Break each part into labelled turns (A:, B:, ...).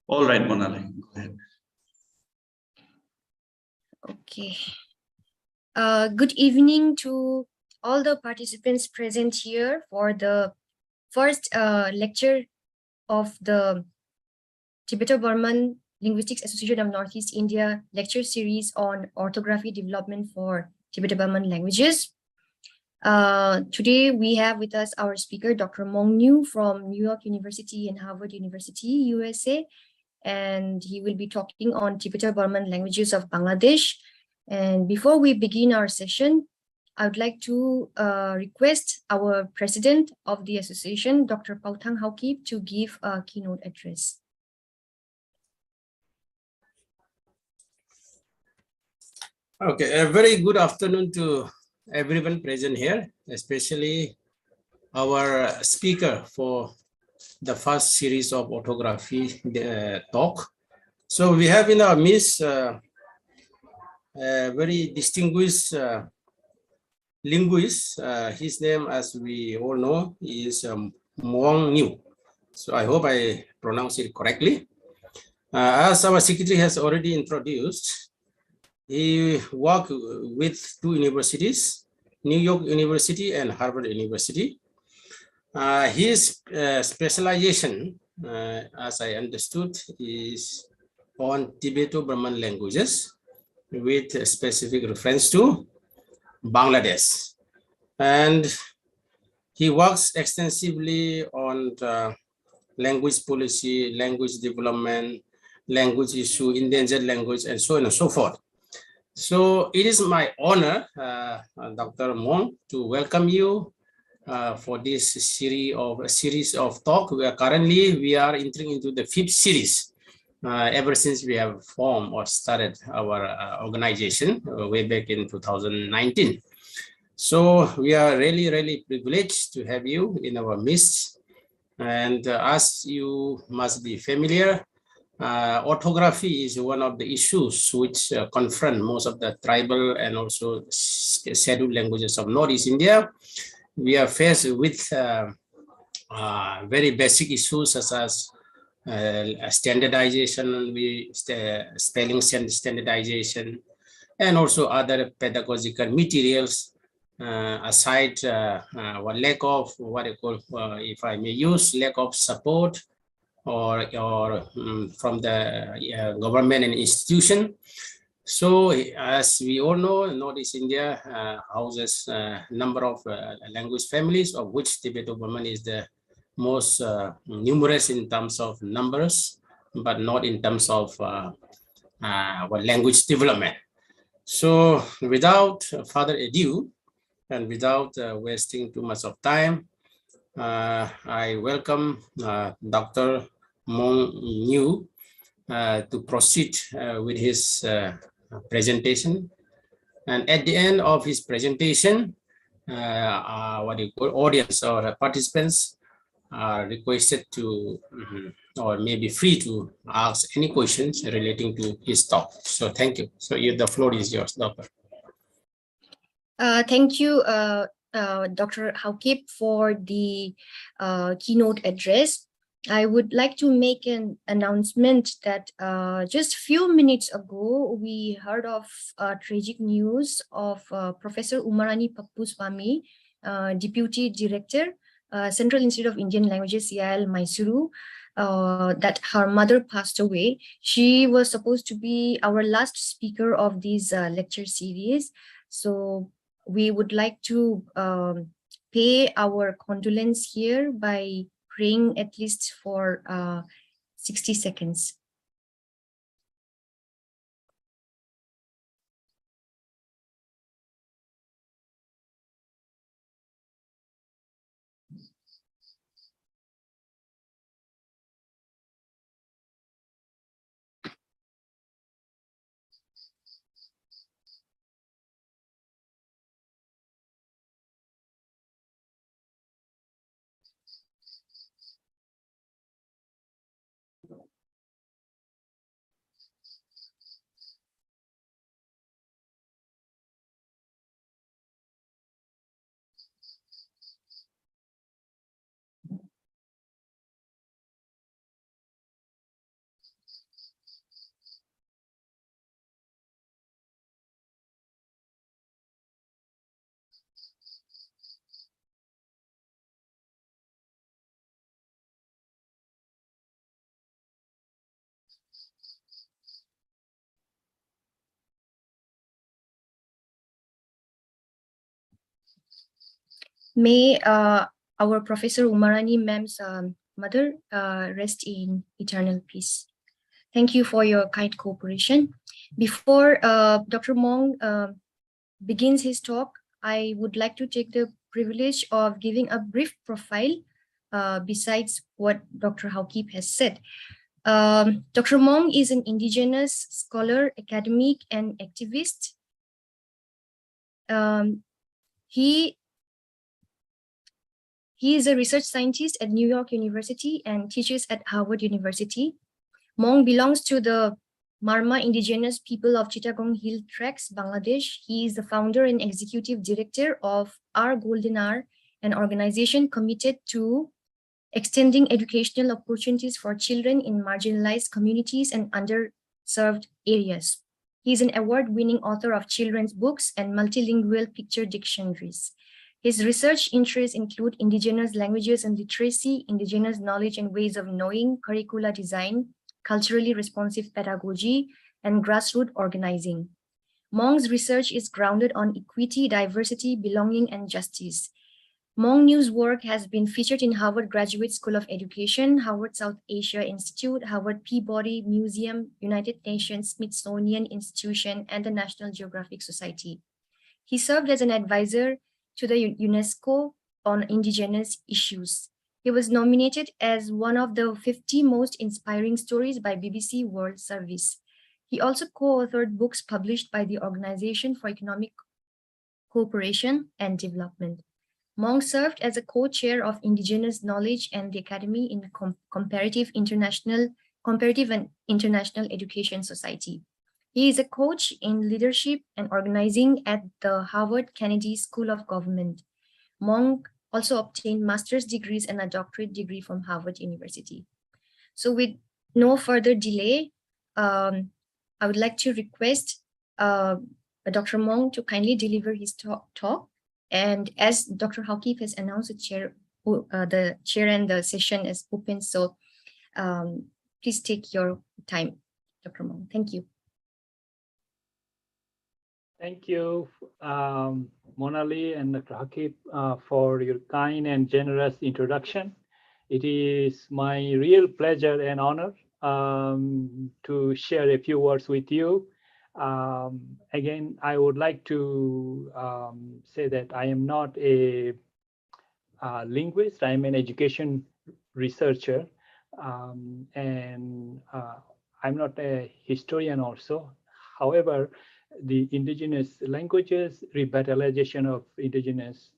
A: All right, Monali, go ahead.
B: Okay. Good evening to all the participants present here for the first lecture of the Tibeto-Burman Linguistics Association of Northeast India lecture series on orthography development for Tibeto-Burman languages. Today we have with us our speaker, Dr. Maung Nyeu from New York University and Harvard University, USA. And he will be talking on Tibeto-Burman languages of Bangladesh. And before we begin our session, I would like to request our president of the association, Dr. Pautang Haukip, to give a keynote address.
C: Okay, a very good afternoon to everyone present here, especially our speaker for the first series of orthography talk. So we have in our midst a very distinguished linguist. His name, as we all know, is Maung Nyeu. So I hope I pronounce it correctly. As our secretary has already introduced, he worked with two universities, New York University and Harvard University. His specialization, as I understood, is on Tibeto-Burman languages with a specific reference to Bangladesh. And he works extensively on the language policy, language development, language issue, endangered language, and so on and so forth. So it is my honor, Dr. Maung, to welcome you for this series of talk. We are entering into the 5th series ever since we have formed or started our organization way back in 2019. So we are really privileged to have you in our midst. And as you must be familiar, orthography is one of the issues which confront most of the tribal and also scheduled languages of Northeast India. We are faced with very basic issues such as standardization, spelling standardization, and also other pedagogical materials, aside lack of what I call, if I may use, lack of support or from the government and institution. So as we all know, Northeast India houses a number of language families, of which Tibeto-Burman is the most numerous in terms of numbers, but not in terms of language development. So without further ado, and without wasting too much of time, I welcome Dr. Maung Nyeu to proceed with his presentation. And at the end of his presentation, audience or participants are requested to, or maybe free to ask any questions relating to his talk. So thank you. So the floor is yours, Doctor.
B: Thank you, Dr. Haukip, for the keynote address. I would like to make an announcement that just a few minutes ago, we heard of tragic news of Professor Umarani Pappuswamy, Deputy Director, Central Institute of Indian Languages, CIL, Mysuru, that her mother passed away. She was supposed to be our last speaker of this lecture series. So we would like to pay our condolence here by praying at least for 60 seconds. May our Professor Umarani ma'am's mother rest in eternal peace. Thank you for your kind cooperation. Before Dr. Maung begins his talk, I would like to take the privilege of giving a brief profile besides what Dr. Haukip has said. Dr. Maung is an indigenous scholar, academic, and activist. He is a research scientist at New York University and teaches at Harvard University. Maung belongs to the Marma indigenous people of Chittagong Hill Tracts, Bangladesh. He is the founder and executive director of Our Golden Hour, an organization committed to extending educational opportunities for children in marginalized communities and underserved areas. He is an award-winning author of children's books and multilingual picture dictionaries. His research interests include indigenous languages and literacy, indigenous knowledge and ways of knowing, curricula design, culturally responsive pedagogy, and grassroots organizing. Maung's research is grounded on equity, diversity, belonging, and justice. Maung Nyeu's work has been featured in Harvard Graduate School of Education, Harvard South Asia Institute, Harvard Peabody Museum, United Nations Smithsonian Institution, and the National Geographic Society. He served as an advisor to the UNESCO on indigenous issues. He was nominated as one of the 50 most inspiring stories by BBC World Service. He also co-authored books published by the Organization for Economic Cooperation and Development. Maung served as a co-chair of Indigenous Knowledge and the Academy in Comparative and International Education Society. He is a coach in leadership and organizing at the Harvard Kennedy School of Government. Maung also obtained master's degrees and a doctorate degree from Harvard University. So with no further delay, I would like to request Dr. Maung to kindly deliver his talk. And as Dr. Haukip has announced, the chair and the session is open. So please take your time, Dr. Maung. Thank you.
D: Thank you, Monali and Dr. Haukip, for your kind and generous introduction. It is my real pleasure and honor to share a few words with you. Again, I would like to say that I am not a linguist. I am an education researcher, and I'm not a historian also. However, the indigenous languages, revitalization of indigenous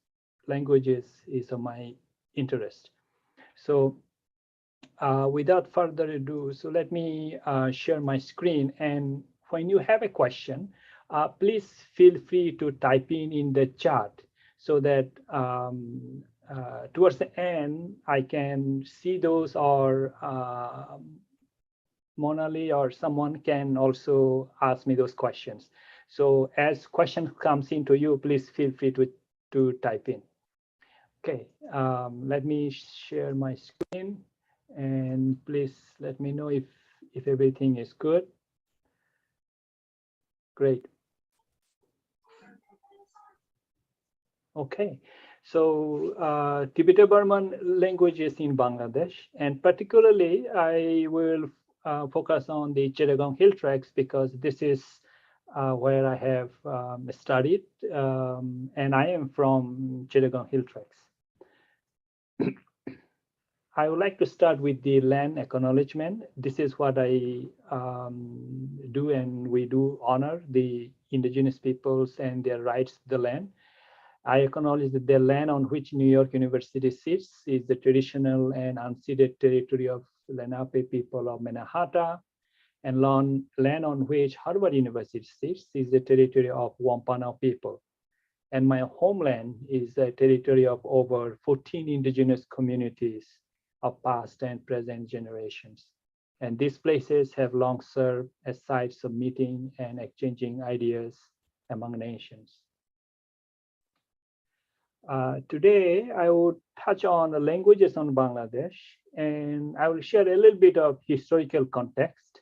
D: languages is of my interest. So without further ado, so let me share my screen. And when you have a question, please feel free to type in the chat so that towards the end, I can see those, or Monali or someone can also ask me those questions. So as questions comes into you, please feel free to type in. Okay, let me share my screen, and please let me know if everything is good. Great. Okay, so Tibeto-Burman languages in Bangladesh, and particularly I will focus on the Chittagong Hill Tracts because this is where I have studied, and I am from Chittagong Hill Tracts. I would like to start with the land acknowledgement. This is what I do, and we do honor the indigenous peoples and their rights to the land. I acknowledge that the land on which New York University sits is the traditional and unceded territory of Lenape people of Manhattan, and land on which Harvard University sits is the territory of Wampanoag people. And my homeland is the territory of over 14 indigenous communities of past and present generations. And these places have long served as sites of meeting and exchanging ideas among nations. Today, I would touch on the languages on Bangladesh, and I will share a little bit of historical context,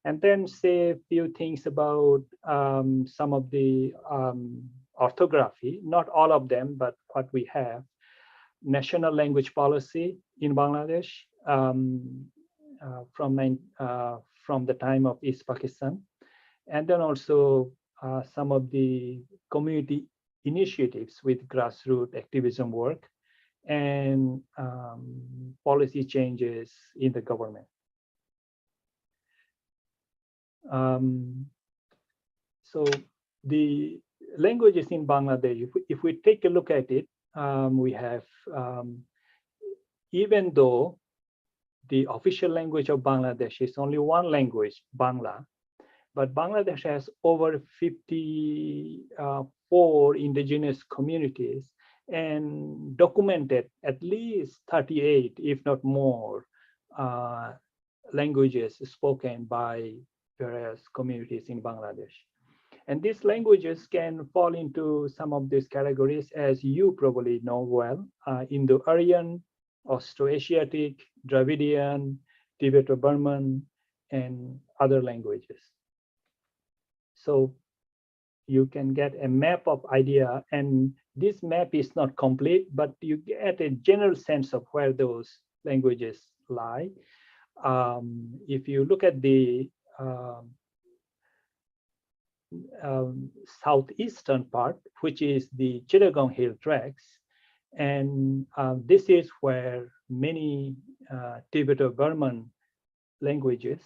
D: and then say a few things about some of the orthography, not all of them, but what we have, national language policy in Bangladesh from the time of East Pakistan, and then also some of the community initiatives with grassroots activism work and policy changes in the government. So the languages in Bangladesh, if we take a look at it, we have, even though the official language of Bangladesh is only one language, Bangla, but Bangladesh has over 54 indigenous communities and documented at least 38, if not more, languages spoken by various communities in Bangladesh. And these languages can fall into some of these categories, as you probably know well, Indo-Aryan, Austroasiatic, Dravidian, Tibeto-Burman, and other languages. So you can get a map of idea, and this map is not complete, but you get a general sense of where those languages lie. If you look at the southeastern part, which is the Chittagong Hill Tracts, and this is where many Tibeto-Burman languages.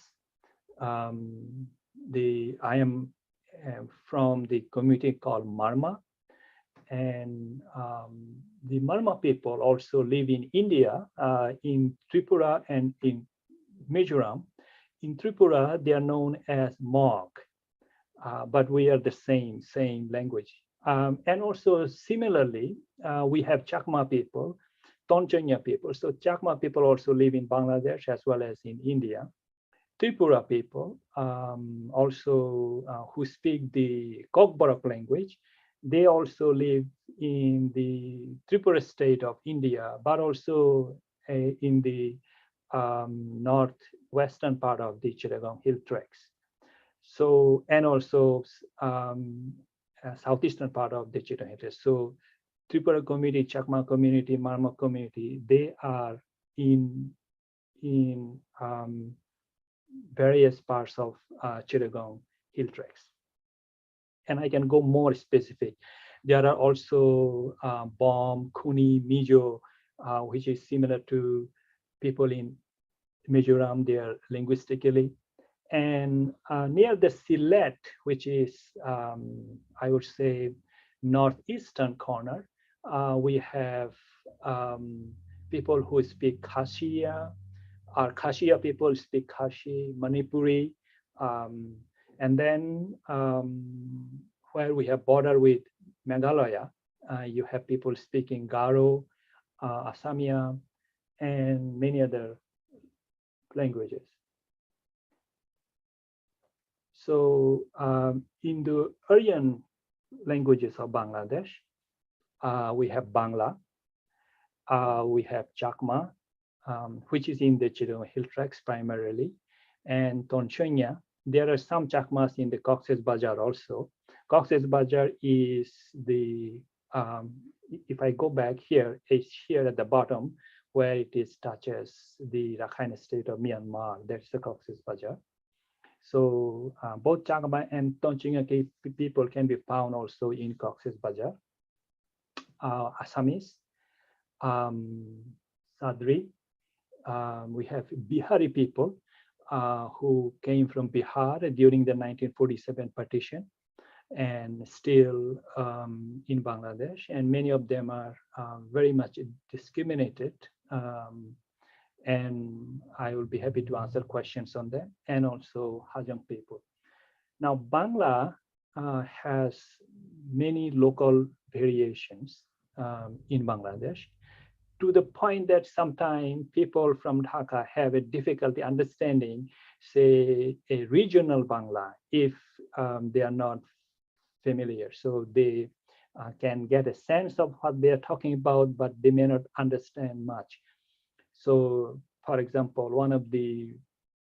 D: I am from the community called Marma, and the Marma people also live in India, in Tripura and in Mizoram. In Tripura, they are known as Maung. But we are the same language. And also similarly, we have Chakma people, Tonchanya people. So Chakma people also live in Bangladesh as well as in India. Tripura people also who speak the Kokborok language, they also live in the Tripura state of India, but also in the northwestern part of the Chittagong Hill Tracts. So, and also southeastern part of the Chittagong Hill. So Tripura community, Chakma community, Marma community, they are in various parts of Chittagong Hill Tracts. And I can go more specific. There are also Bom, Kuni, Mizo, which is similar to people in Mizoram, they are linguistically. And near the Sylhet, which is, I would say, northeastern corner, we have people who speak Khasiya. Our Khasiya people speak Khashi, Manipuri. And then where we have border with Meghalaya, you have people speaking Garo, Assamia, and many other languages. So in the Aryan languages of Bangladesh, we have Bangla, we have Chakma, which is in the Chittagong Hill Tracts primarily, and Tonchanya. There are some Chakmas in the Cox's Bazar also. Cox's Bazar is the, if I go back here, it's here at the bottom where it is touches the Rakhine state of Myanmar. That's the Cox's Bazar. So both Chakma and Tonchanya people can be found also in Cox's Bazar. Assamese, Sadri. We have Bihari people who came from Bihar during the 1947 partition and still in Bangladesh, and many of them are very much discriminated. And I will be happy to answer questions on them, and also Hajang people. Now, Bangla has many local variations in Bangladesh, to the point that sometimes people from Dhaka have a difficulty understanding, say, a regional Bangla if they are not familiar. So they can get a sense of what they are talking about, but they may not understand much. So, for example, one of the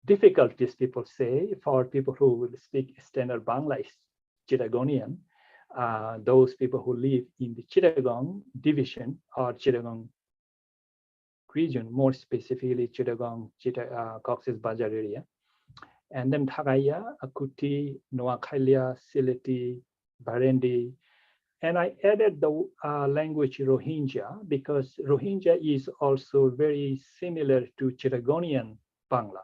D: difficulties people say for people who will speak standard Bangla is Chittagonian. those people who live in the Chittagong division or Chittagong region, more specifically Chittagong, Cox's Bazar area. And then Thagaya, Akuti, Noakhailia, Sileti, Barendi. And I added the language Rohingya because Rohingya is also very similar to Chittagonian Bangla.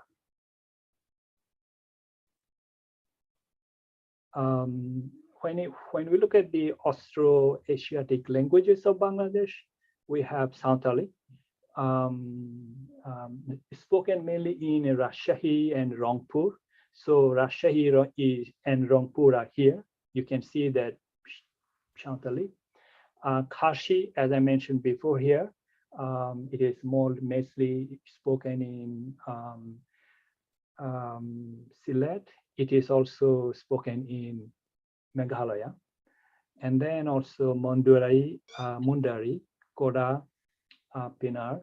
D: When we look at the Austro-Asiatic languages of Bangladesh, we have Santali, spoken mainly in Rajshahi and Rangpur. So Rajshahi and Rangpur are here. You can see that Santali. Kharsi, as I mentioned before here, it is more mostly spoken in Sylhet. It is also spoken in Meghalaya. And then also Mundari, Koda, Pinar.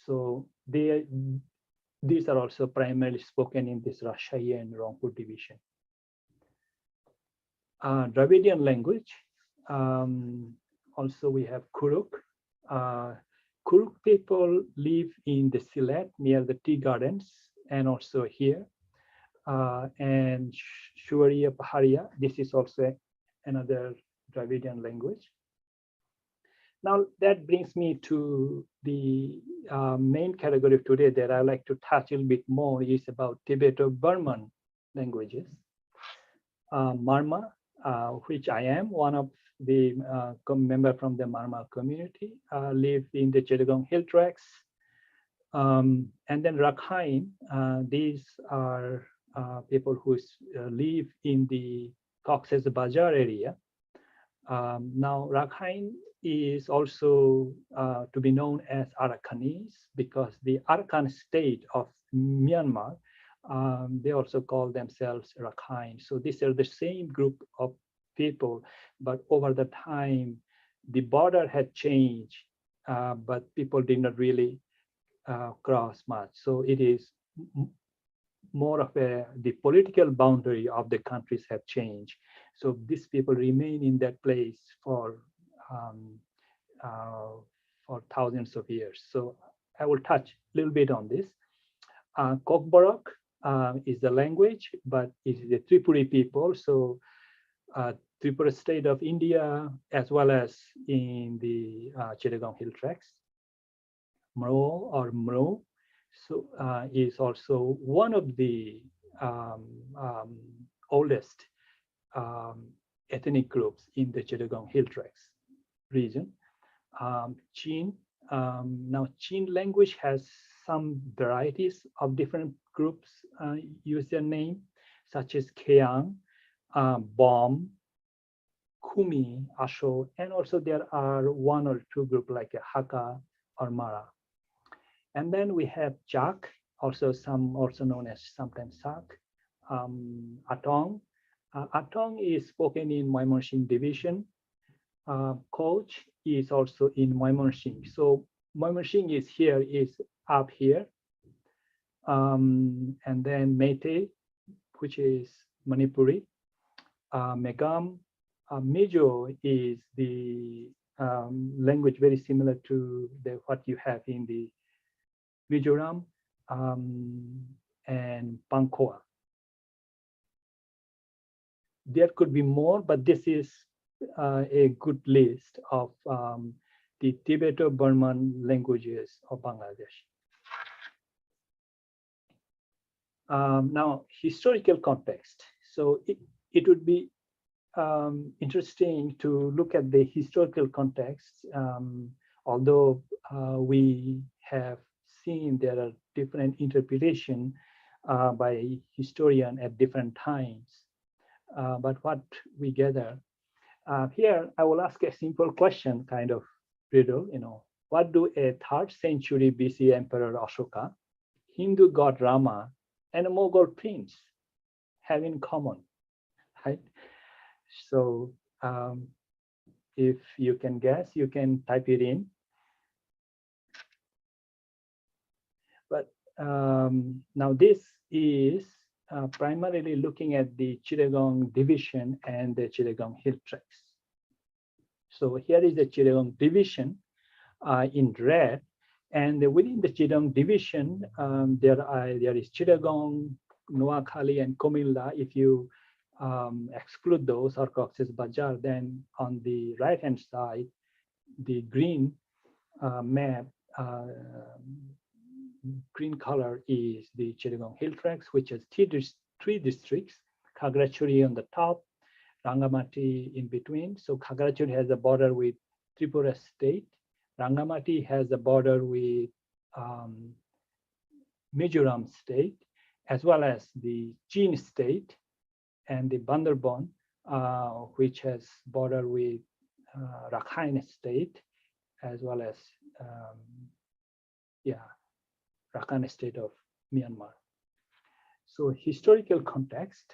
D: So these are also primarily spoken in this Rajshahi and Rangpur division. Dravidian language, also we have Kuruk. Kuruk people live in the Sylhet near the tea gardens and also here. And Shuariya Paharia, this is also another Dravidian language. Now that brings me to the main category of today that I like to touch a little bit more is about Tibeto-Burman languages. Marma, which I am one of the member from the Marma community, live in the Chittagong Hill Tracts. And then Rakhine, these are people who live in the Cox's Bazar area. Now Rakhine is also to be known as Arakanese because the Arakan state of Myanmar, they also call themselves Rakhine. So these are the same group of people, but over the time, the border had changed, but people did not really cross much. So it is more of the political boundary of the countries have changed. So these people remain in that place for thousands of years. So I will touch a little bit on this. Kokborok is the language, but it is the Tripuri people. So Tripura state of India, as well as in the Chittagong Hill Tracts. Mro or Mro, so is also one of the oldest ethnic groups in the Chittagong Hill Tracts region. Chin, now Chin language has some varieties of different groups use their name, such as Keang, Bom, Kumi, Asho, and also there are one or two groups like Hakka or Mara. And then we have Jak, also known as sometimes Sak, Atong. Atong is spoken in Mymensingh division. Koch is also in Mymensingh. So Mymensingh is up here. And then Meitei, which is Manipuri. Megam, Mizo is the language very similar to what you have in the Mizoram, and Pankoa. There could be more, but this is a good list of the Tibeto-Burman languages of Bangladesh. Now, historical context. So it would be interesting to look at the historical context, although we have seen there are different interpretation by historian at different times. But what we gather here, I will ask a simple question, kind of riddle. What do a 3rd century BC Emperor Ashoka, Hindu god Rama, and a Mughal prince have in common, right? So if you can guess, you can type it in. But now this is primarily looking at the Chittagong division and the Chittagong Hill Tracts. So here is the Chittagong division in red. And within the Chittagong division, there is Chittagong, Noakhali, and Komilla. If you exclude those, or Cox's Bazar, then on the right-hand side, the green map, green color is the Chittagong Hill Tracts, which has three districts, Khagrachuri on the top, Rangamati in between. So Khagrachuri has a border with Tripura state. Rangamati has a border with Mizoram state, as well as the Chin state, and the Bandarban, which has border with Rakhine state, as well as Rakhine state of Myanmar. So historical context,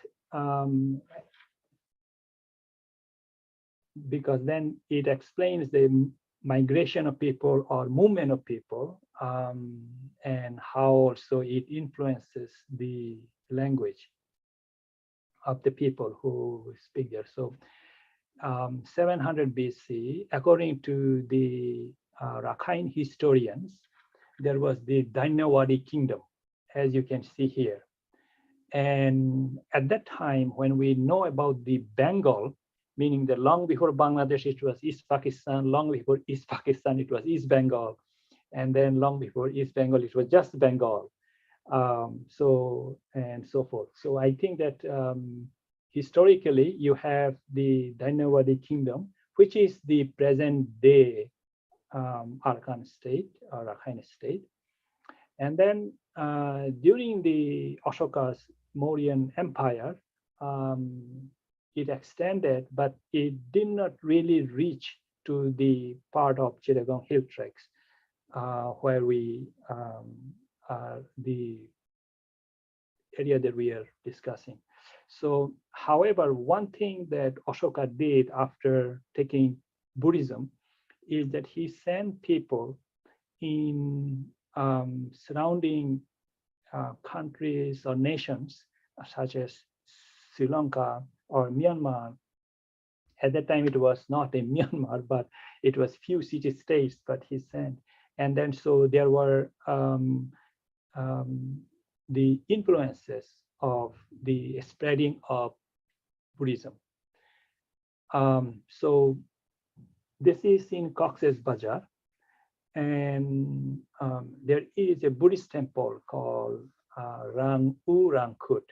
D: because then it explains the migration of people or movement of people, and how also it influences the language of the people who speak there. So 700 BC, according to the Rakhine historians, there was the Dainawadi kingdom, as you can see here. And at that time, when we know about the Bengal, meaning that long before Bangladesh, it was East Pakistan, long before East Pakistan, it was East Bengal, and then long before East Bengal, it was just Bengal, so and so forth. So I think that historically, you have the Dainawadi kingdom, which is the present day Arakan state or Rakhine state. And then during the Ashoka's Mauryan Empire, it extended, but it did not really reach to the part of Chittagong Hill Tracts, where we are the area that we are discussing. So, however, one thing that Ashoka did after taking Buddhism is that he sent people in surrounding countries or nations, such as Sri Lanka or Myanmar. At that time, it was not in Myanmar, but it was few city-states, but he sent. And then so there were the influences of the spreading of Buddhism. So this is in Cox's Bazar. And there is a Buddhist temple called Rang U Rangkut.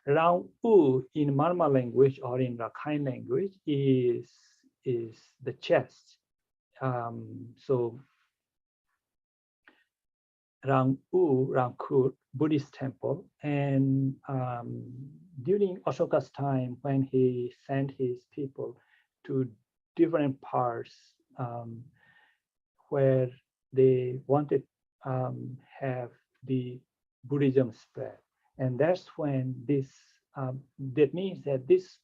D: Rang U in Marma language or in Rakhine language is the chest. So Rang U Rangkut Buddhist temple, and during Ashoka's time, when he sent his people to different parts where they wanted have the Buddhism spread, and that's when this that means that this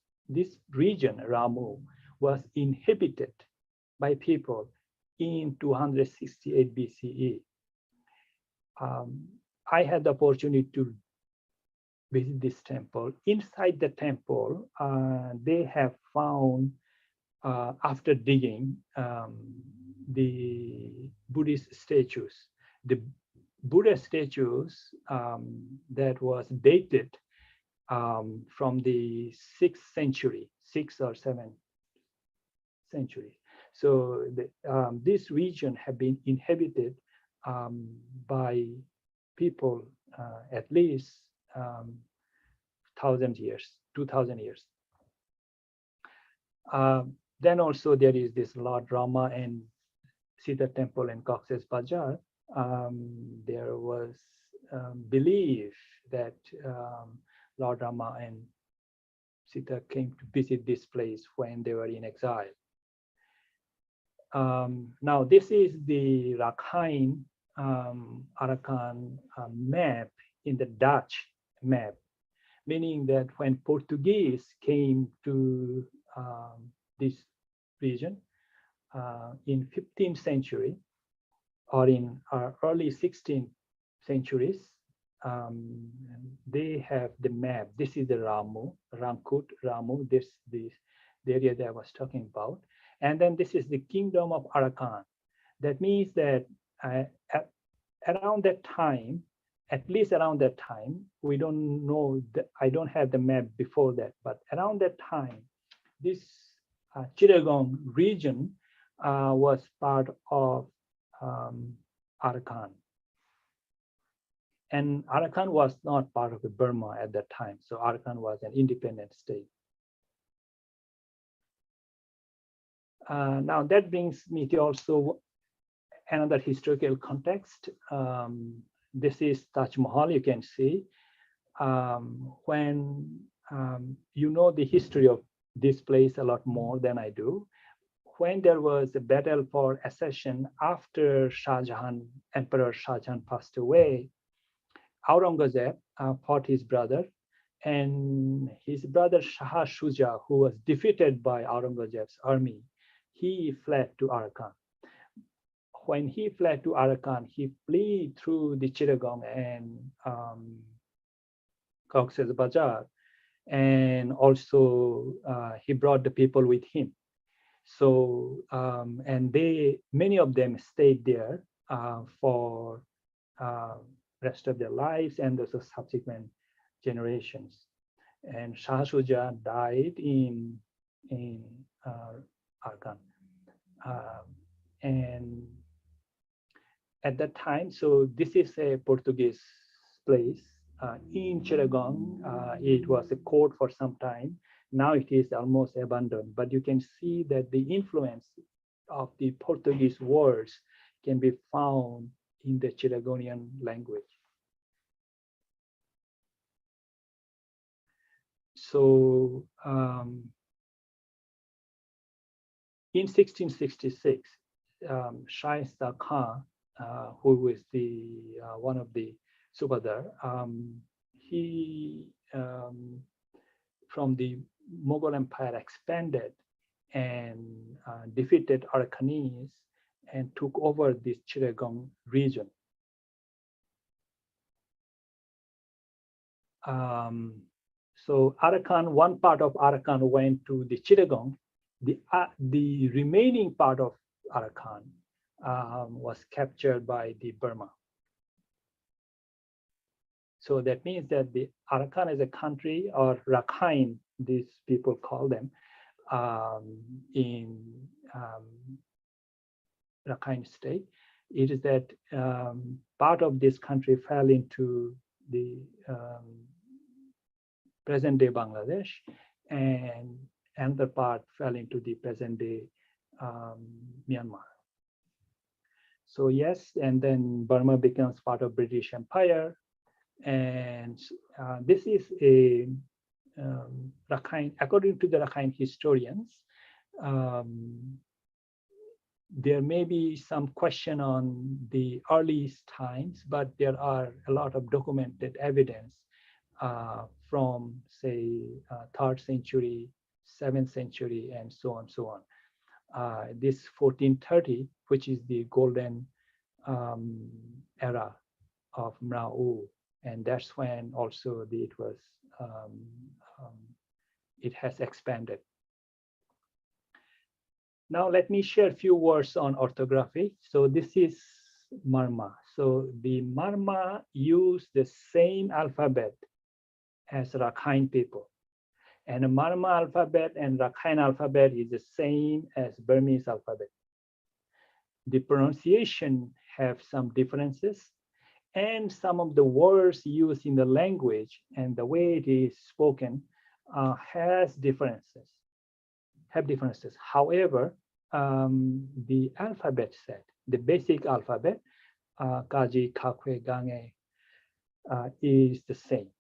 D: region Ramu was inhabited by people in 268 BCE. I had the opportunity to visit this temple. Inside the temple, they have found, after digging, the Buddhist statues. The Buddha statues that was dated from the 6th century, 6th or 7th century. So this region have been inhabited by people at least 1,000 years, 2,000 years. Then also there is this Lord Rama and Sita temple in Cox's Bazar. There was belief that Lord Rama and Sita came to visit this place when they were in exile. Now this is the Rakhine Arakan map in the Dutch map, meaning that when Portuguese came to this region in 15th century or in early 16th centuries, they have the map. This is the Ramu, Rangkut, Ramu, the area that I was talking about. And then this is the kingdom of Arakan. That means that around that time, at least around that time, we don't know, I don't have the map before that, but around that time, this Chittagong region was part of Arakan. And Arakan was not part of the Burma at that time, so Arakan was an independent state. Now that brings me to also another historical context. This is Taj Mahal, you can see. When you know the history of this place a lot more than I do, when there was a battle for accession after Shah Jahan, Emperor Shah Jahan passed away, Aurangzeb fought his brother, and his brother Shah Shuja, who was defeated by Aurangzeb's army, he fled to Arakan. When he fled to Arakan, he fled through the Chittagong and Cox's Bazar, and also he brought the people with him. So, and many of them stayed there for rest of their lives and also subsequent generations. And Shah Shuja died in Arakan. And at that time, so this is a Portuguese place in Chittagong. It was a court for some time. Now it is almost abandoned, but you can see that the influence of the Portuguese words can be found in the Chittagonian language. So in 1666, Shaista Khan, who is the one of the Subadar, he from the Mughal Empire expanded and defeated Arakanese and took over this Chittagong region. So Arakan, one part of Arakan went to the Chittagong. The remaining part of Arakan was captured by the Burma. So that means that the Arakan is a country, or Rakhine, these people call them, in Rakhine state. It is that part of this country fell into the present-day Bangladesh, and another part fell into the present-day Myanmar. So yes, and then Burma becomes part of British Empire, and this is a Rakhine, according to the Rakhine historians, there may be some question on the earliest times, but there are a lot of documented evidence from, say, 3rd century, 7th century, and so on, so on. This 1430, which is the golden era of Maung, and that's when also it was it has expanded. Now let me share a few words on orthography. So this is Marma. So the Marma use the same alphabet as Rakhine people. And the Marma alphabet and Rakhine alphabet is the same as Burmese alphabet. The pronunciation have some differences, and some of the words used in the language and the way it is spoken have differences. However, the alphabet set, the basic alphabet, Kaji, Kakwe, Gange, is the same.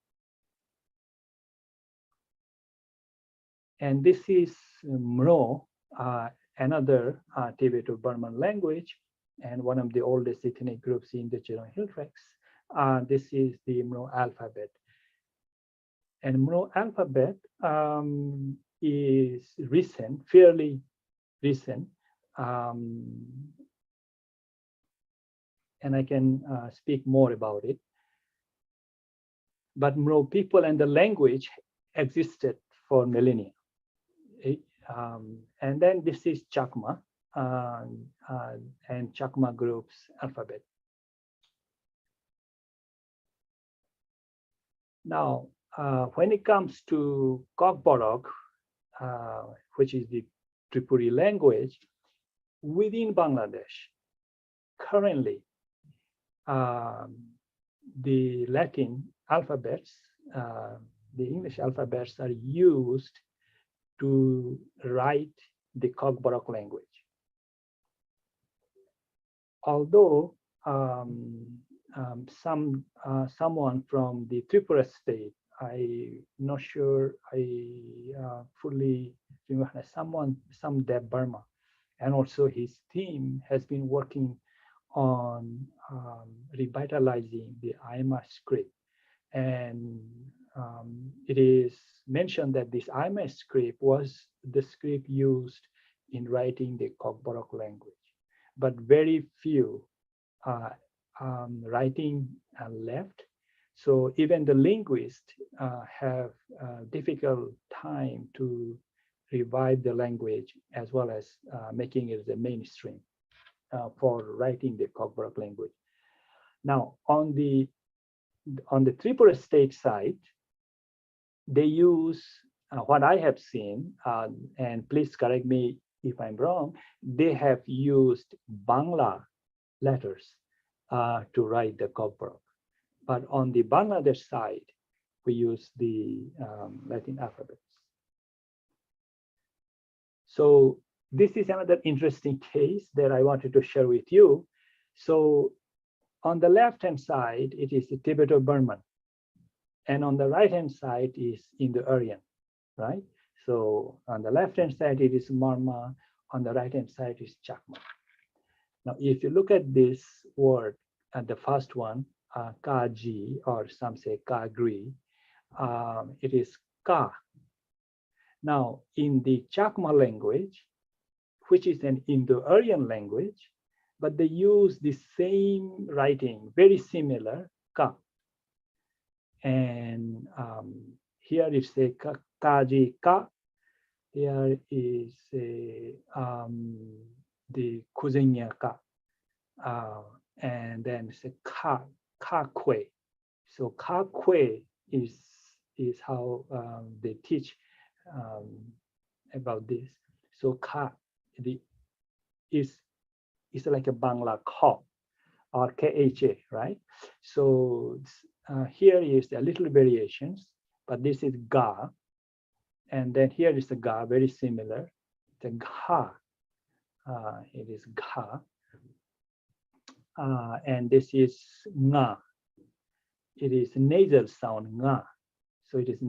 D: And this is Mro, another Tibeto-Burman language, and one of the oldest ethnic groups in the Chittagong Hill Tracts. This is the Mro alphabet. And Mro alphabet is recent, fairly recent, and I can speak more about it. But Mro people and the language existed for millennia. And then this is Chakma and Chakma group's alphabet. Now, when it comes to Kokborok, which is the Tripuri language, within Bangladesh, currently, the Latin alphabets, the English alphabets are used to write the Kokborok language. Although someone from the Tripura state, I'm not sure I fully remember, some Tibeto-Burman, and also his team has been working on revitalizing the IMR script. And it is mentioned that this IMR script was the script used in writing the Kokborok language, but very few writing left. So even the linguists have a difficult time to revive the language as well as making it the mainstream for writing the Kokborok language. Now, on the Tripura state side, they use what I have seen, and please correct me if I'm wrong, they have used Bangla letters to write the Kokborok. But on the Bangladesh side, we use the Latin alphabets. So this is another interesting case that I wanted to share with you. So on the left-hand side, it is the Tibeto-Burman. And on the right-hand side is Indo-Aryan, right? So on the left-hand side, it is Marma. On the right-hand side is Chakma. Now, if you look at this word, at the first one, Kaji, or some say Kagri, it is Ka. Now, in the Chakma language, which is an Indo-Aryan language, but they use the same writing, very similar, Ka. And here is a Kaji Ka. Here is a, the Kuzenya Ka. And then it's a Ka Kwe. So Ka Kwe is how they teach about this. So Ka is like a Bangla Ka or KHA, right? So here is a little variations, but this is Ga. And then here is the Ga, very similar. The Ga, it is Ga. And this is Nga. It is nasal sound Nga. So it is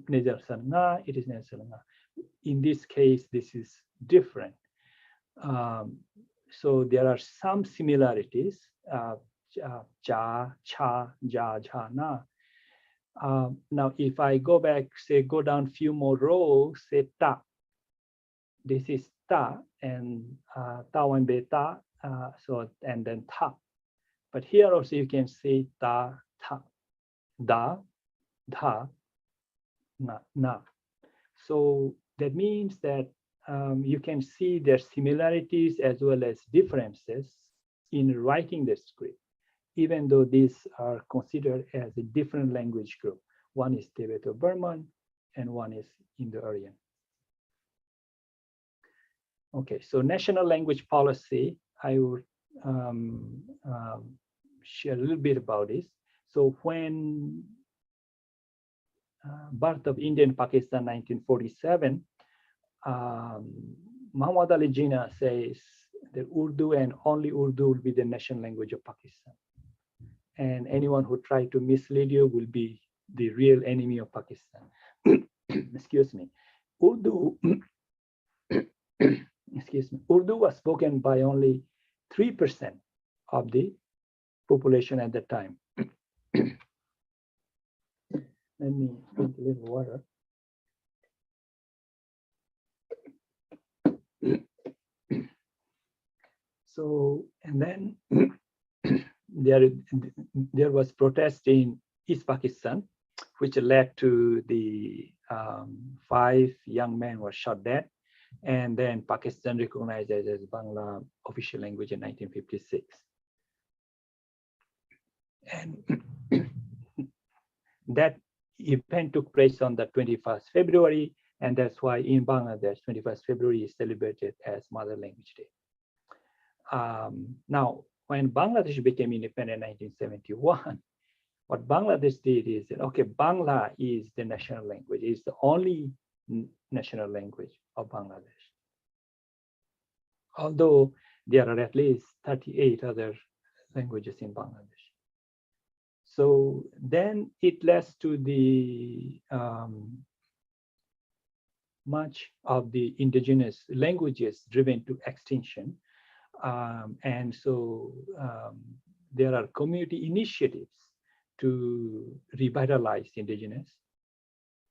D: nasal sound Nga, it is nasal sound Nga. In this case, this is different. So there are some similarities, cha, cha, ja, ja, na. Now, if I go back, say, go down a few more rows, say ta. This is ta, and ta and beta, so, and then ta. But here also you can say ta, ta, da, da, na, na. So that means that you can see their similarities as well as differences in writing the script, even though these are considered as a different language group. One is Tibeto-Burman and one is Indo-Aryan. Okay, so national language policy, I will share a little bit about this. So when birth of India and Pakistan, 1947, Muhammad Ali Jinnah says that Urdu and only Urdu will be the national language of Pakistan. And anyone who try to mislead you will be the real enemy of Pakistan. Excuse me. Urdu, excuse me. Urdu was spoken by only 3% of the population at the time. Let me drink a little water. So, and then there was protest in East Pakistan, which led to the 5 young men were shot dead. and then Pakistan recognized it as Bangla official language in 1956. And that event took place on the 21st February, and that's why in Bangladesh, 21st February is celebrated as Mother Language Day. Now, when Bangladesh became independent in 1971, what Bangladesh did is that, okay, Bangla is the national language, it's the only national language of Bangladesh. Although there are at least 38 other languages in Bangladesh. So then it leads to the much of the indigenous languages driven to extinction. And so there are community initiatives to revitalize indigenous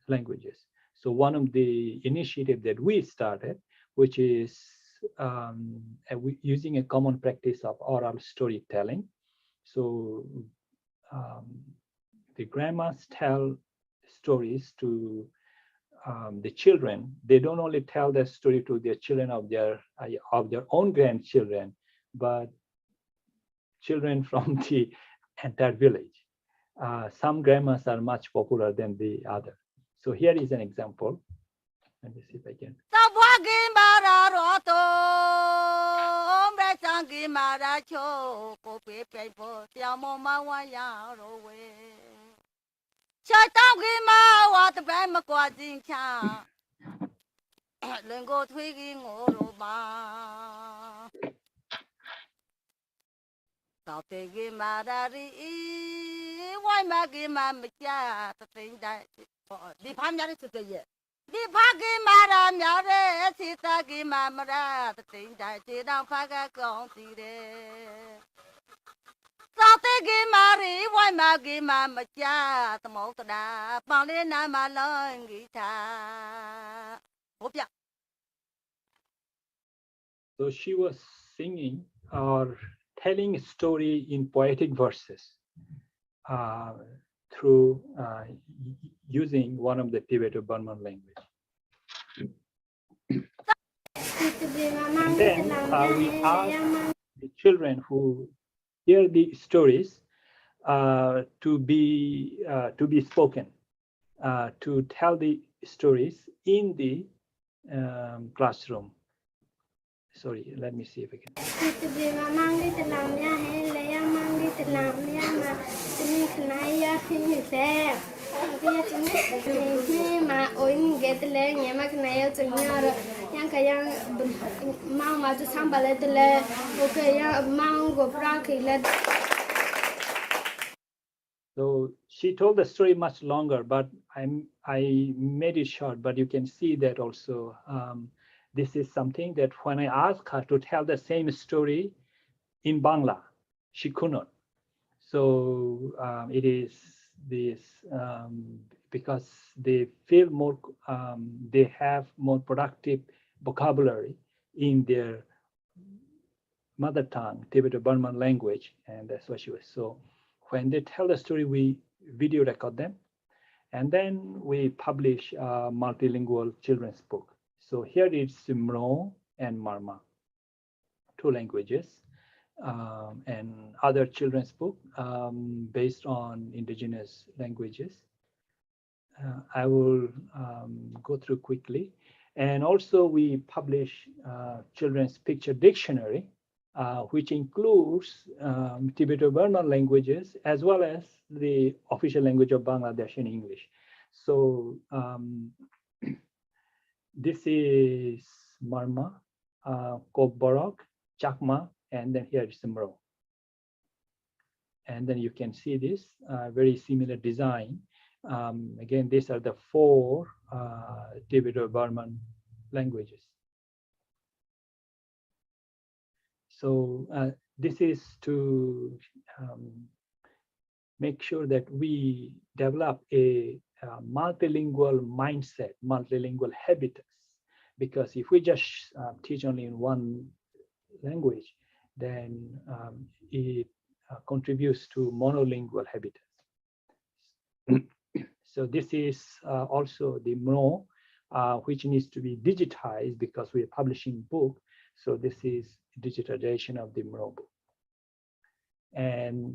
D: languages. So one of the initiatives that we started, which is using a common practice of oral storytelling. So the grandmas tell stories to the children. They don't only tell their story to their children of their own grandchildren, but children from the entire village. Some grandmas are much popular than the other. So here is an example. Let me see if I can. So she was singing or telling a story in poetic verses through using one of the Tibeto-Burman language. And then we asked the children who hear the stories to be spoken, to tell the stories in the classroom. Sorry, let me see if I can. So she told the story much longer, but I made it short, but you can see that also. This is something that when I asked her to tell the same story in Bangla, she could not. So it is this because they feel more, they have more productive vocabulary in their mother tongue, Tibeto-Burman language, and that's what she was. So when they tell the story, we video record them, and then we publish a multilingual children's book. So here it's Maung and Marma, 2 languages, and other children's book based on indigenous languages. I will go through quickly. And also we publish children's picture dictionary, which includes Tibeto-Burman languages as well as the official language of Bangladesh in English. So this is Marma, Kokborok, Chakma, and then here is Mro. And then you can see this very similar design. Again, these are the 4 Tibeto-Burman languages. So this is to make sure that we develop a multilingual mindset, multilingual habitus. Because if we just teach only in one language, then it contributes to monolingual habitus. So this is also the Mno, which needs to be digitized because we are publishing book. So this is digitization of the Maung book. And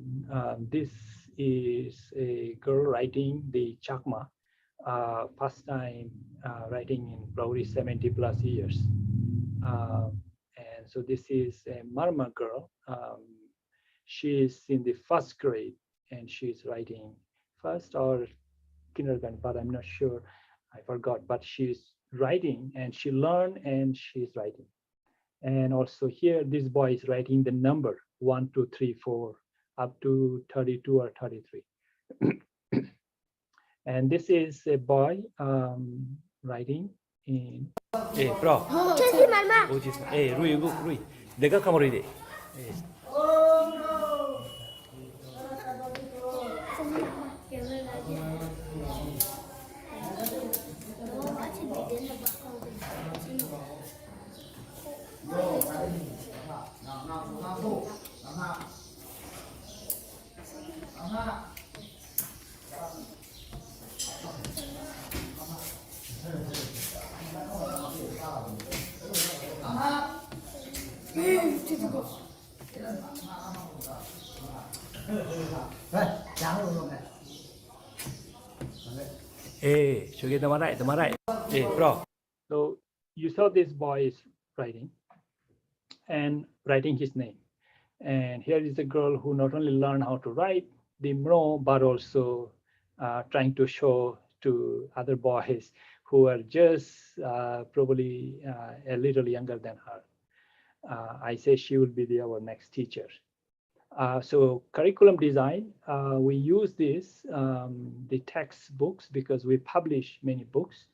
D: this is a girl writing the Chakma, first time writing in probably 70 plus years. And so this is a Marma girl. She's in the first grade and she's writing first or kindergarten, but I'm not sure, I forgot, but she's writing and she learned and she's writing. And also here, this boy is writing the number 1, 2, 3, 4, up to 32 or 33. And this is a boy writing in.
E: Eh, bro. Eh, Rui. Dekat kamar ini. Eh, 저기 teman Eh, bro.
D: So you saw this boy is writing and writing his name. And here is a girl who not only learned how to write the Mro, but also trying to show to other boys who are just probably a little younger than her. I say she will be our next teacher. So curriculum design, we use this, the textbooks, because we publish many books,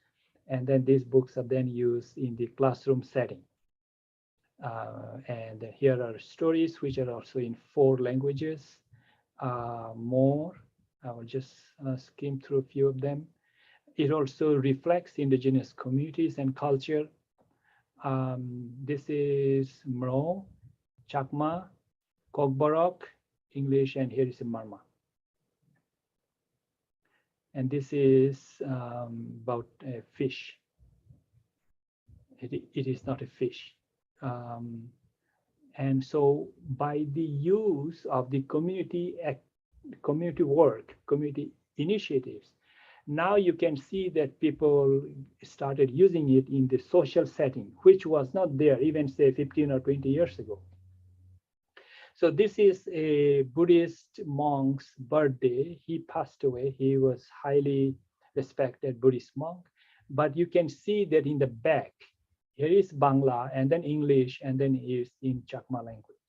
D: and then these books are then used in the classroom setting. And here are stories which are also in 4 languages. More, I will just skim through a few of them. It also reflects indigenous communities and culture. This is Mro, Chakma, Kokborok, English, and here is a Marma. And this is about a fish. It is not a fish. And so by the use of the community work, community initiatives, now you can see that people started using it in the social setting, which was not there even say 15 or 20 years ago. So this is a Buddhist monk's birthday. He passed away. He was highly respected Buddhist monk. But you can see that in the back, here is Bangla and then English and then is in Chakma language.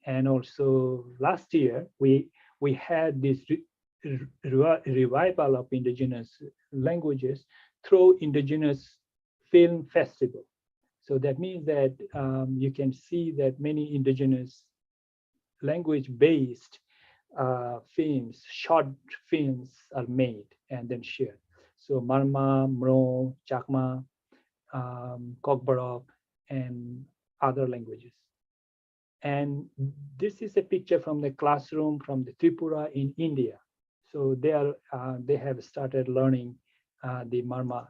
D: And also last year, we had this revival of indigenous languages through indigenous film festival. So that means that you can see that many indigenous language-based films, short films are made and then shared. So Marma, Mro, Chakma, Kokborok, and other languages. And this is a picture from the classroom from the Tripura in India. So they have started learning the Marma.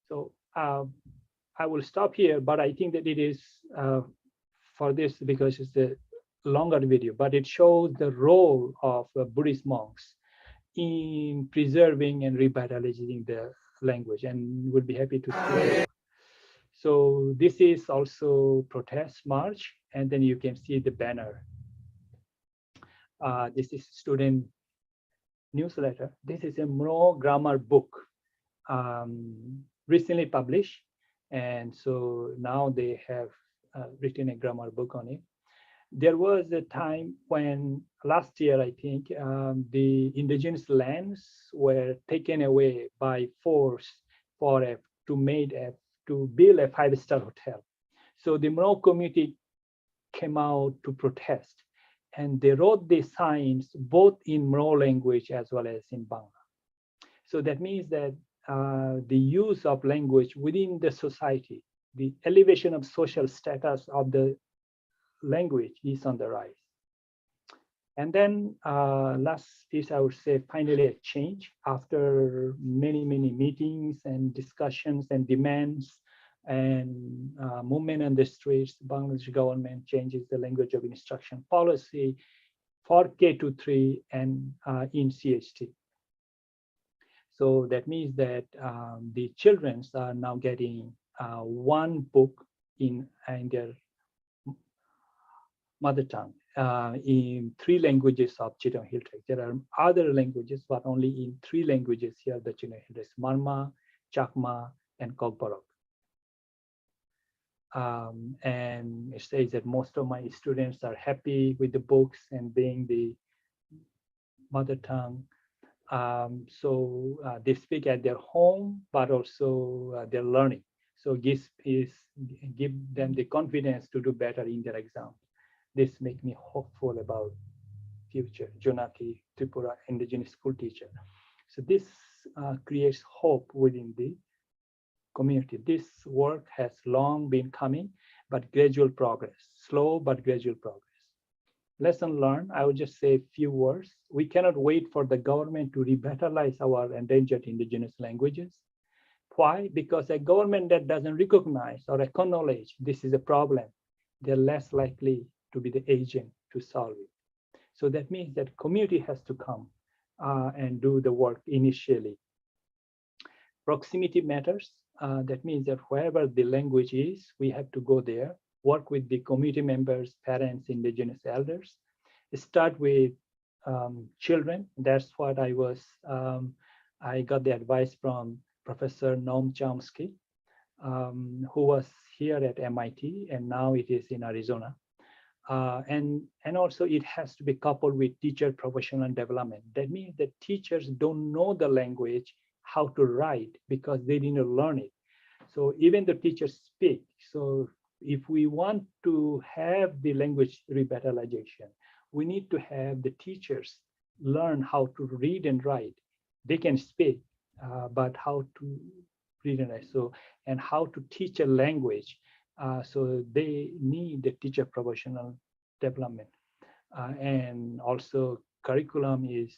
D: So I will stop here, but I think that it is for this because it's a longer video, but it shows the role of Buddhist monks in preserving and revitalizing the language, and we'll be happy to see. So this is also protest march, and then you can see the banner. This is student newsletter. This is a Mro grammar book, recently published, and so now they have written a grammar book on it. There was a time when last year, I think, the indigenous lands were taken away by force to build a 5-star hotel. So the Mro community came out to protest. and they wrote the signs both in Mro language as well as in Bangla. So that means that the use of language within the society, the elevation of social status of the language is on the rise. And then last piece, I would say finally a change after many meetings and discussions and demands and movement on the streets. Bangladesh government changes the language of instruction policy for K-3 and in CHT. So that means that the children are now getting one book in their mother tongue in 3 languages of Chittagong Hill Tracts. There are other languages, but only in 3 languages here, the Chittagong Hill Tracts: Marma, Chakma, and Kokborok. And it says that most of my students are happy with the books and being the mother tongue. So they speak at their home, but also they're learning. So give them the confidence to do better in their exam. This makes me hopeful about future Jonaki Tripura indigenous school teacher. So this creates hope within the community. This work has long been coming, but gradual progress, slow but gradual progress. Lesson learned, I would just say a few words. We cannot wait for the government to revitalize our endangered indigenous languages. Why? Because a government that doesn't recognize or acknowledge this is a problem, they're less likely to be the agent to solve it. So that means that community has to come and do the work initially. Proximity matters. That means that wherever the language is, we have to go there, work with the community members, parents, indigenous elders. Start with children. That's what I got the advice from Professor Noam Chomsky, who was here at MIT, and now it is in Arizona. And also it has to be coupled with teacher professional development. That means that teachers don't know the language, how to write, because they didn't learn it. So even the teachers speak. So if we want to have the language revitalization, we need to have the teachers learn how to read and write. They can speak, but how to read and write. So, and how to teach a language. So they need the teacher professional development. And also curriculum is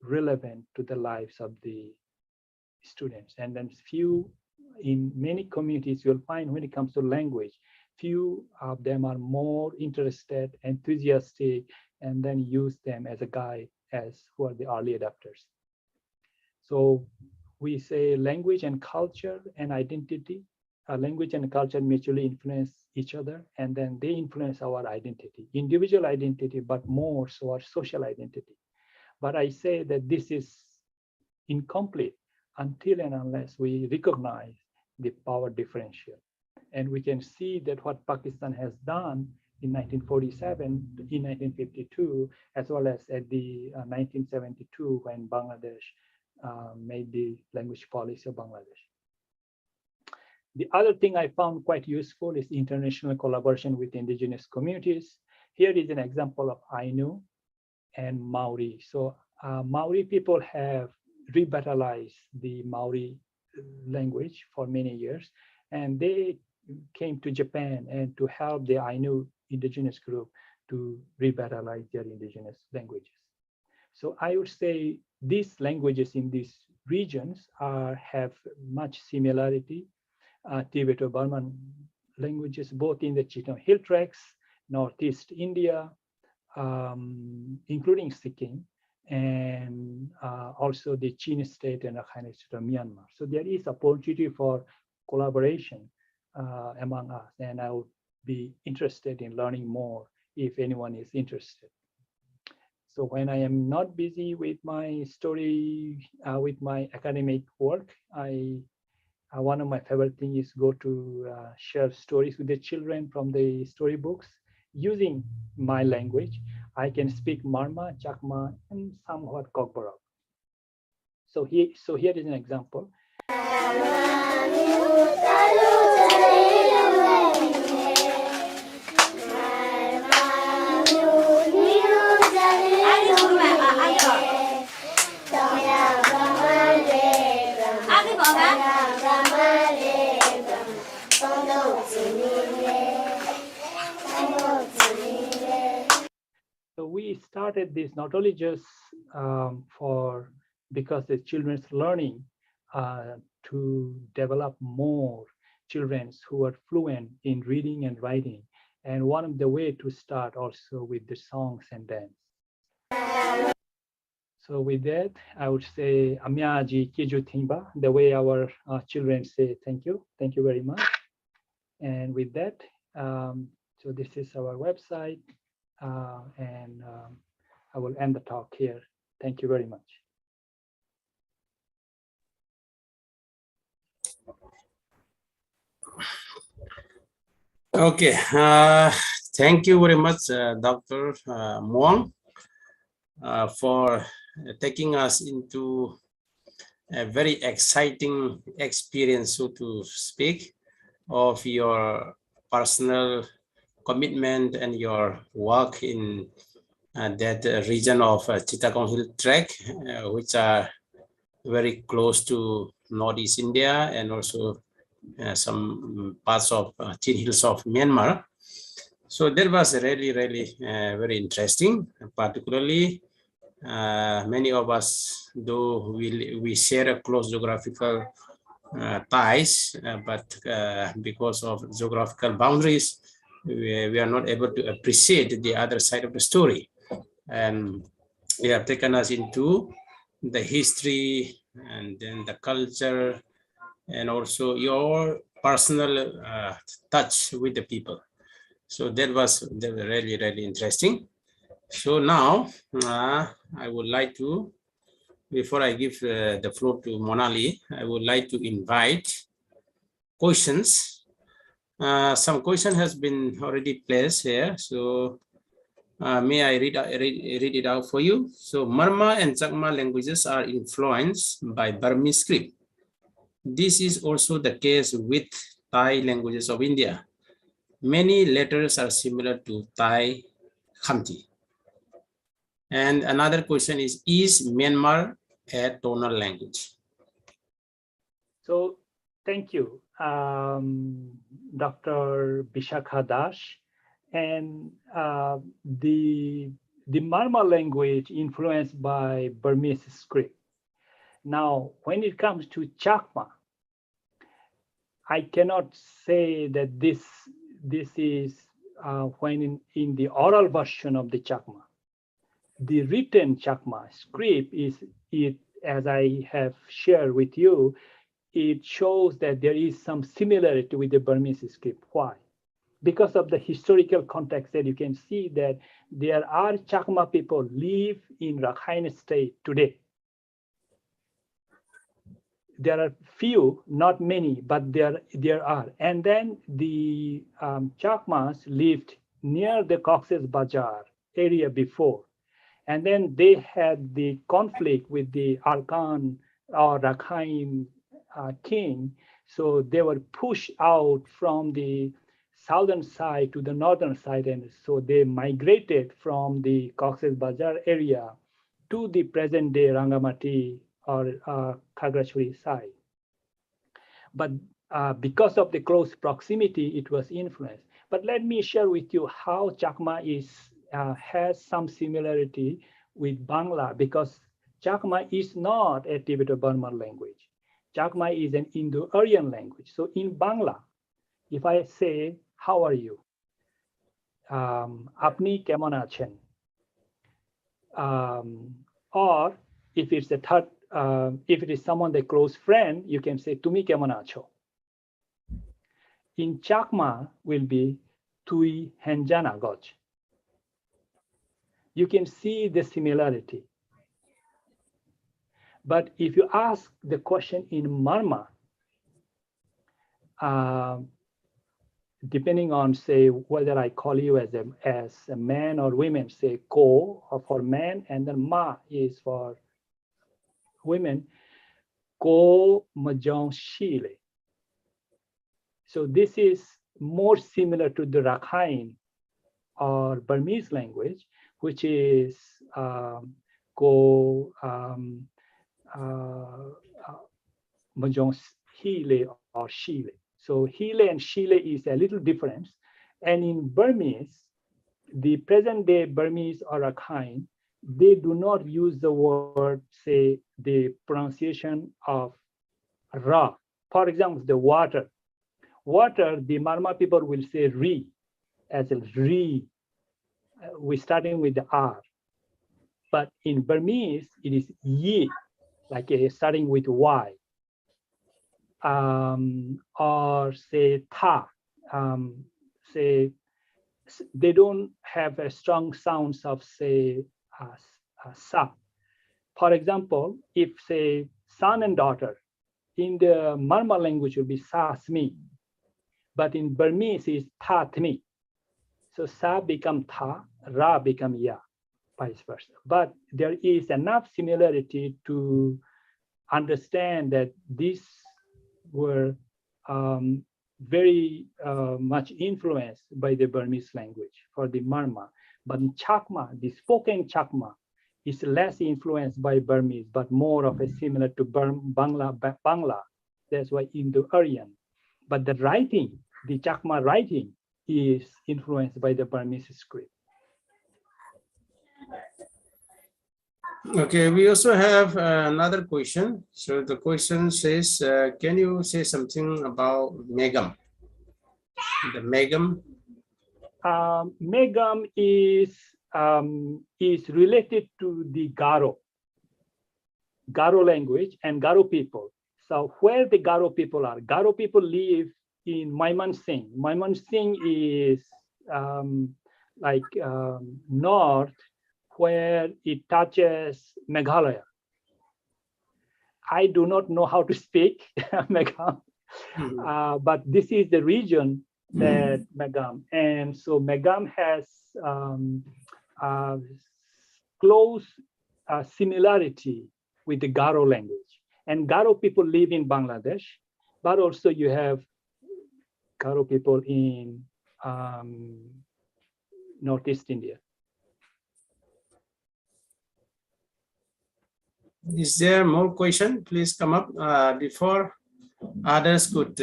D: relevant to the lives of the students. And then in many communities, you'll find when it comes to language, few of them are more interested, enthusiastic, and then use them as a guide as who are the early adopters. So we say language and culture and identity. Language and culture mutually influence each other, and then they influence our identity, individual identity, but more so our social identity. But I say that this is incomplete until and unless we recognize the power differential. And we can see that what Pakistan has done in 1947, in 1952, as well as at the 1972 when Bangladesh made the language policy of Bangladesh. The other thing I found quite useful is international collaboration with indigenous communities. Here is an example of Ainu and Maori. So Maori people have revitalized the Maori language for many years, and they came to Japan and to help the Ainu indigenous group to revitalize their indigenous languages. So I would say these languages in these regions have much similarity. Tibeto-Burman languages, both in the Chittagong Hill Tracts, Northeast India, including Sikkim, and also the Chin state and Rakhine state of Myanmar. So there is opportunity for collaboration among us, and I would be interested in learning more if anyone is interested. So when I am not busy with my story, with my academic work, one of my favorite things is go to share stories with the children from the storybooks using my language. I can speak Marma, Chakma, and somewhat Kokborok. So here is an example. started this not only just because the children's learning to develop more children who are fluent in reading and writing. And one of the way to start also with the songs and dance. So with that, I would say, Amyaji Kiju Tingba, the way our children say thank you very much. And with that, so this is our website, and I will end the talk here. Thank you very much.
C: Okay, thank you very much, Dr. Maung, for taking us into a very exciting experience, so to speak, of your personal commitment and your work in that region of Chittagong Hill Track, which are very close to Northeast India and also some parts of Tin Hills of Myanmar. So that was really very interesting. Particularly, many of us, though we share a close geographical ties, but because of geographical boundaries, we are not able to appreciate the other side of the story. And you have taken us into the history and then the culture, and also your personal touch with the people. So that was really interesting. So now I would like to, before I give the floor to Monali, I would like to invite questions. Some question has been already placed here. So may I read it out for you? So Marma and Chakma languages are influenced by Burmese script. This is also the case with Thai languages of India. Many letters are similar to Thai Khamti. And another question is Myanmar a tonal language?
D: So thank you, Dr. Bishakha Dash. And the Marma language influenced by Burmese script. Now, when it comes to Chakma, I cannot say that this is when in the oral version of the Chakma. The written Chakma script is it, as I have shared with you, it shows that there is some similarity with the Burmese script. Why? Because of the historical context that you can see that there are Chakma people live in Rakhine state today. There are few, not many, but there are. And then the Chakmas lived near the Cox's Bazar area before. And then they had the conflict with the Arkan or Rakhine king. So they were pushed out from the southern side to the northern side. And so they migrated from the Cox's Bazar area to the present day Rangamati or Khagrachuri side. But because of the close proximity, it was influenced. But let me share with you how Chakma has some similarity with Bangla, because Chakma is not a Tibeto-Burman language. Chakma is an Indo-Aryan language. So in Bangla, if I say, how are you? Apni kemon achen? Or if it's a third, if it is someone, the close friend, you can say, Tumi kemon acho? In Chakma will be Tui henjana goj. You can see the similarity. But if you ask the question in Marma, depending on, say, whether I call you as a man or women, say ko or for men, and then ma is for women, ko majong shile. So this is more similar to the Rakhine or Burmese language, which is ko majong hile or shile. So hile and shile is a little difference. And in Burmese, the present day Burmese or Rakhine, they do not use the word, say, the pronunciation of ra. For example, the water. Water, the Marma people will say re, as in re. We're starting with the R. But in Burmese, it is yi, like starting with Y. Or say ta, say they don't have a strong sounds of say sa. For example, if say son and daughter, in the Marma language will be sa smi, but in Burmese is ta tmi. So sa become ta, ra become ya, vice versa. But there is enough similarity to understand that these were very much influenced by the Burmese language for the Marma. But in Chakma, the spoken Chakma is less influenced by Burmese, but more of a similar to Bangla. That's why Indo-Aryan. But the writing, the Chakma writing, is influenced by the Burmese script.
C: Okay, we also have another question. So the question says, can you say something about Megam? The Megam.
D: Megam is related to the Garo language and Garo people. So where the Garo people are, Garo people live in Mymensingh. Mymensingh is north, where it touches Meghalaya. I do not know how to speak Megam, but this is the region that Megam. And so Megam has close similarity with the Garo language. And Garo people live in Bangladesh, but also you have Garo people in Northeast India.
C: Is there more question? Please come up before others could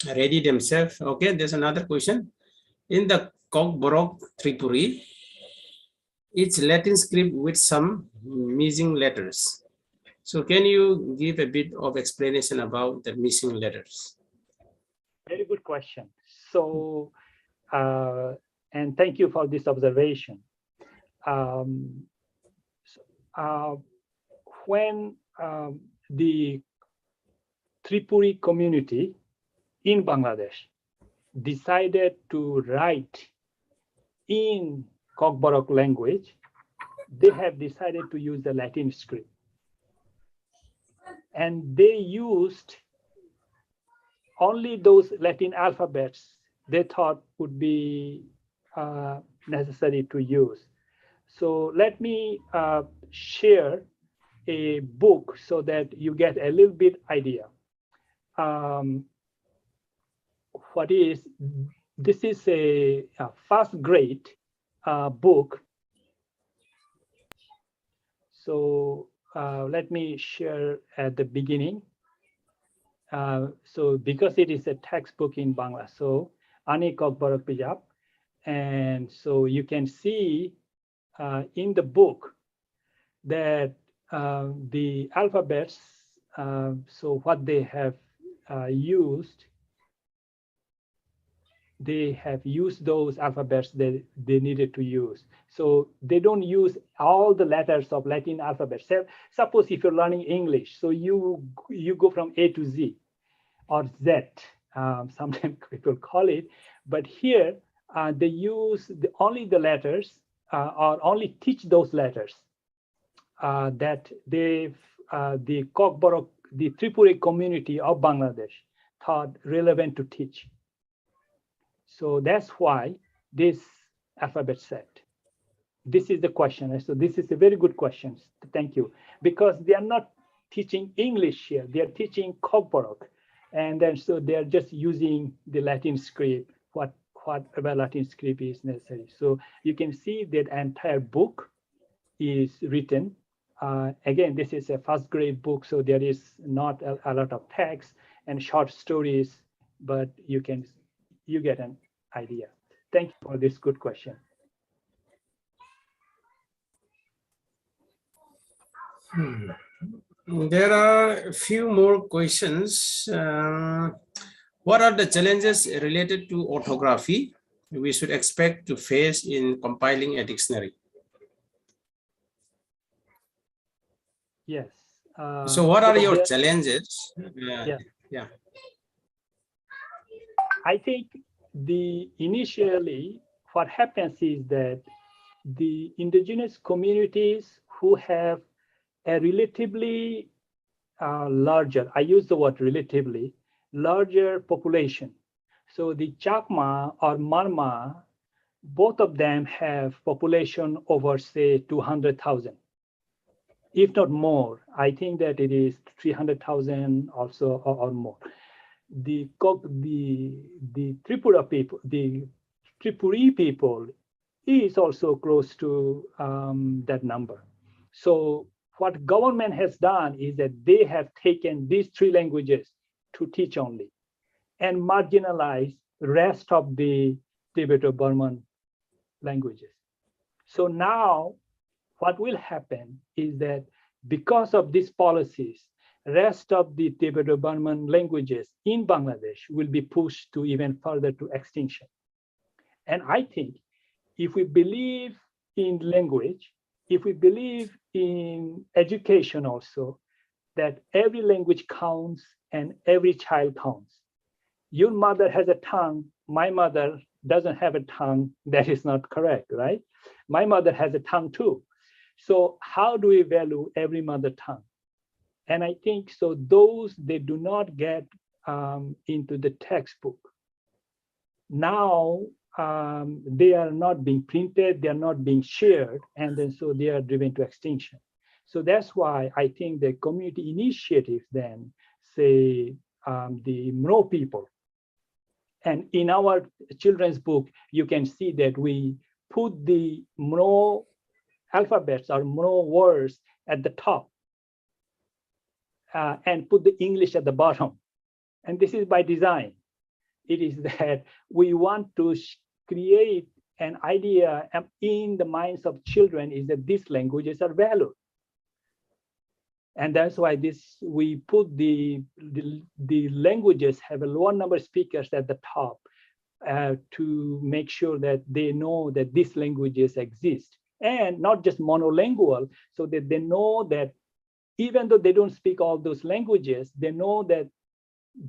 C: ready themselves. Okay, there's another question. In the Kokborok Tripuri, it's Latin script with some missing letters. So can you give a bit of explanation about the missing letters?
D: Very good question. So, and thank you for this observation. When the Tripuri community in Bangladesh decided to write in Kokborok language, they have decided to use the Latin script. And they used only those Latin alphabets they thought would be necessary to use. So let me share a book so that you get a little bit idea. This is a first grade book. So let me share at the beginning. So because it is a textbook in Bangla, so Ani Kokborok Pijab, and so you can see in the book that the alphabets, so what they have used, they have used those alphabets that they needed to use. So they don't use all the letters of Latin alphabet. So suppose if you're learning English, so you go from A to Z or Z, sometimes people call it, but here they use only the letters or only teach those letters that the Kokborok, the Tripuri community of Bangladesh thought relevant to teach. So that's why this alphabet set. This is the question. So this is a very good question. Thank you. Because they are not teaching English here. They are teaching Kokborok. And then so they are just using the Latin script, whatever Latin script is necessary. So you can see that entire book is written. Again, this is a first grade book, so there is not a lot of text and short stories, but you get an idea. Thank you for this good question.
C: There are a few more questions. What are the challenges related to orthography we should expect to face in compiling a dictionary?
D: Yes.
C: So what are your
D: there-
C: challenges? Yeah.
D: I think initially what happens is that the indigenous communities who have a relatively larger, I use the word relatively, larger population. So the Chakma or Marma, both of them have population over, say, 200,000, if not more. I think that it is 300,000 also or more. The Tripura people, the Tripuri people is also close to that number. So what government has done is that they have taken these 3 languages to teach only and marginalize rest of the Tibeto-Burman languages. So now what will happen is that because of these policies, rest of the Tibeto-Burman languages in Bangladesh will be pushed to even further to extinction. And I think if we believe in language, if we believe in education also, that every language counts and every child counts. Your mother has a tongue, my mother doesn't have a tongue, that is not correct, right? My mother has a tongue too. So how do we value every mother tongue? And I think so those, they do not get into the textbook. Now they are not being printed, they are not being shared, and then so they are driven to extinction. So that's why I think the community initiatives then say the Mro people. And in our children's book, you can see that we put the Mro alphabets or Mro words at the top and put the English at the bottom. And this is by design. It is that we want to create an idea in the minds of children is that these languages are valued. And that's why we put the languages have a lower number of speakers at the top to make sure that they know that these languages exist. And not just monolingual, so that they know that even though they don't speak all those languages, they know that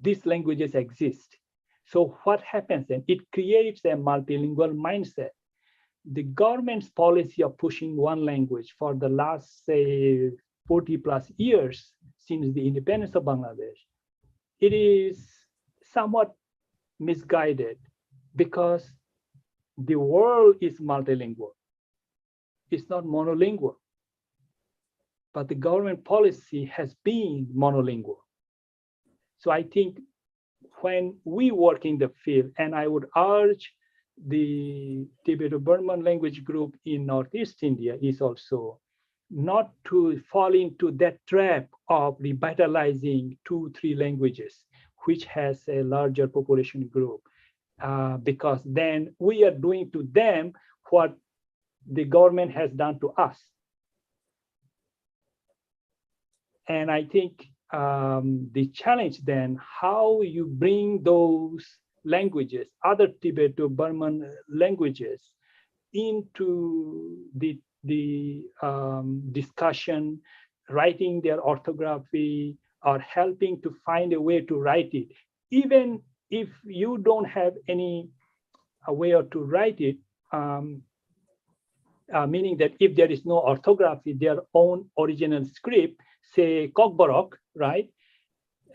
D: these languages exist. So what happens then? It creates a multilingual mindset. The government's policy of pushing one language for the last, say, 40 plus years since the independence of Bangladesh, it is somewhat misguided because the world is multilingual. It's not monolingual. But the government policy has been monolingual. So I think when we work in the field, and I would urge the Tibeto-Burman language group in Northeast India is also not to fall into that trap of revitalizing 2-3 languages, which has a larger population group, because then we are doing to them what the government has done to us. And I think the challenge then, how you bring those languages, other Tibeto-Burman languages, into the discussion, writing their orthography, or helping to find a way to write it. Even if you don't have any way to write it, meaning that if there is no orthography, their own original script, say Kokborok, right?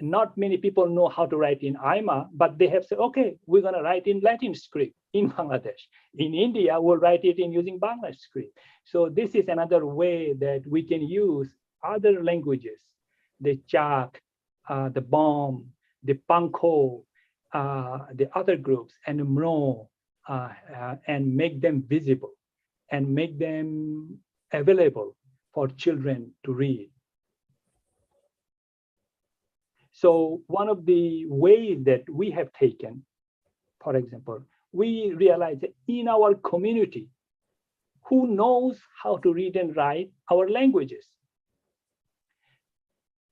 D: Not many people know how to write in Aima, but they have said, okay, we're going to write in Latin script in Bangladesh. In India, we'll write it in using Bangla script. So this is another way that we can use other languages, the Chak, the Bom, the Panko, the other groups, and the Mro, and make them visible and make them available for children to read. So one of the ways that we have taken, for example, we realize that in our community, who knows how to read and write our languages?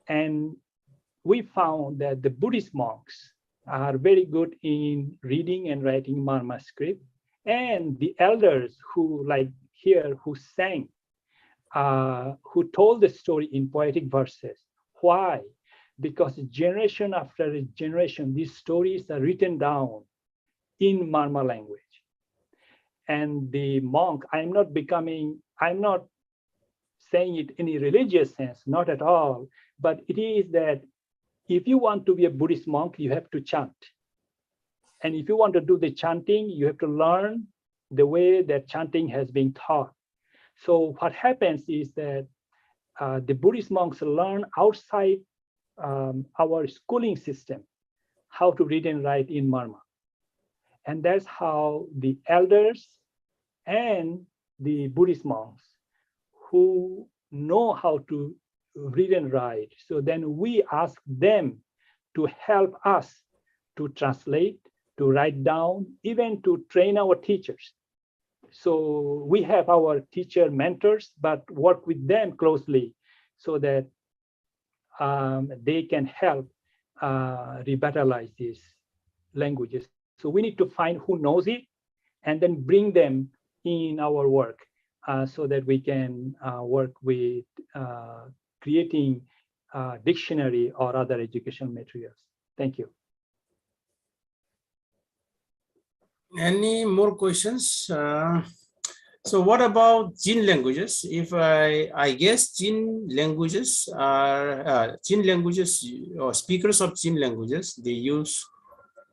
D: And we found that the Buddhist monks are very good in reading and writing Marma script. And the elders who, like here, who sang, who told the story in poetic verses. Why? Because generation after generation, these stories are written down in Marma language. And the monk, I'm not saying it in a religious sense, not at all, but it is that if you want to be a Buddhist monk, you have to chant. And if you want to do the chanting, you have to learn the way that chanting has been taught. So what happens is that the Buddhist monks learn outside our schooling system how to read and write in Marma. And that's how the elders and the Buddhist monks who know how to read and write. So then we ask them to help us to translate, to write down, even to train our teachers. So we have our teacher mentors, but work with them closely so that they can help revitalize these languages. So we need to find who knows it and then bring them in our work so that we can work with creating dictionary or other educational materials. Thank you.
C: Any more questions? So what about Jin languages? If I guess Jin languages are or speakers of Jin languages, they use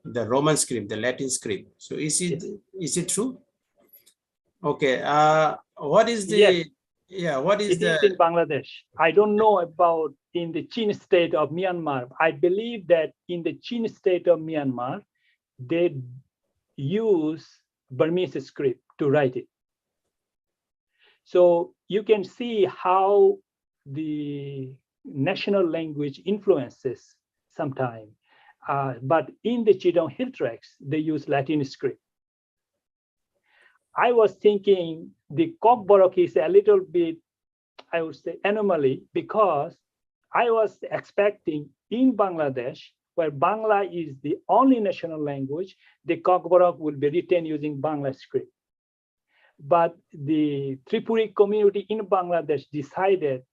C: the Roman script, the Latin script. So is it true? Okay. What is the what is
D: it is in Bangladesh. I don't know about in the Chin state of Myanmar. I believe that in the Chin state of Myanmar, they use Burmese script to write it. So you can see how the national language influences sometime. But in the Chidong Hill Tracts, they use Latin script. I was thinking the Kokborok is a little bit, I would say, anomaly, because I was expecting in Bangladesh, where Bangla is the only national language, the Kokborok will be written using Bangla script. But the Tripuri community in Bangladesh decided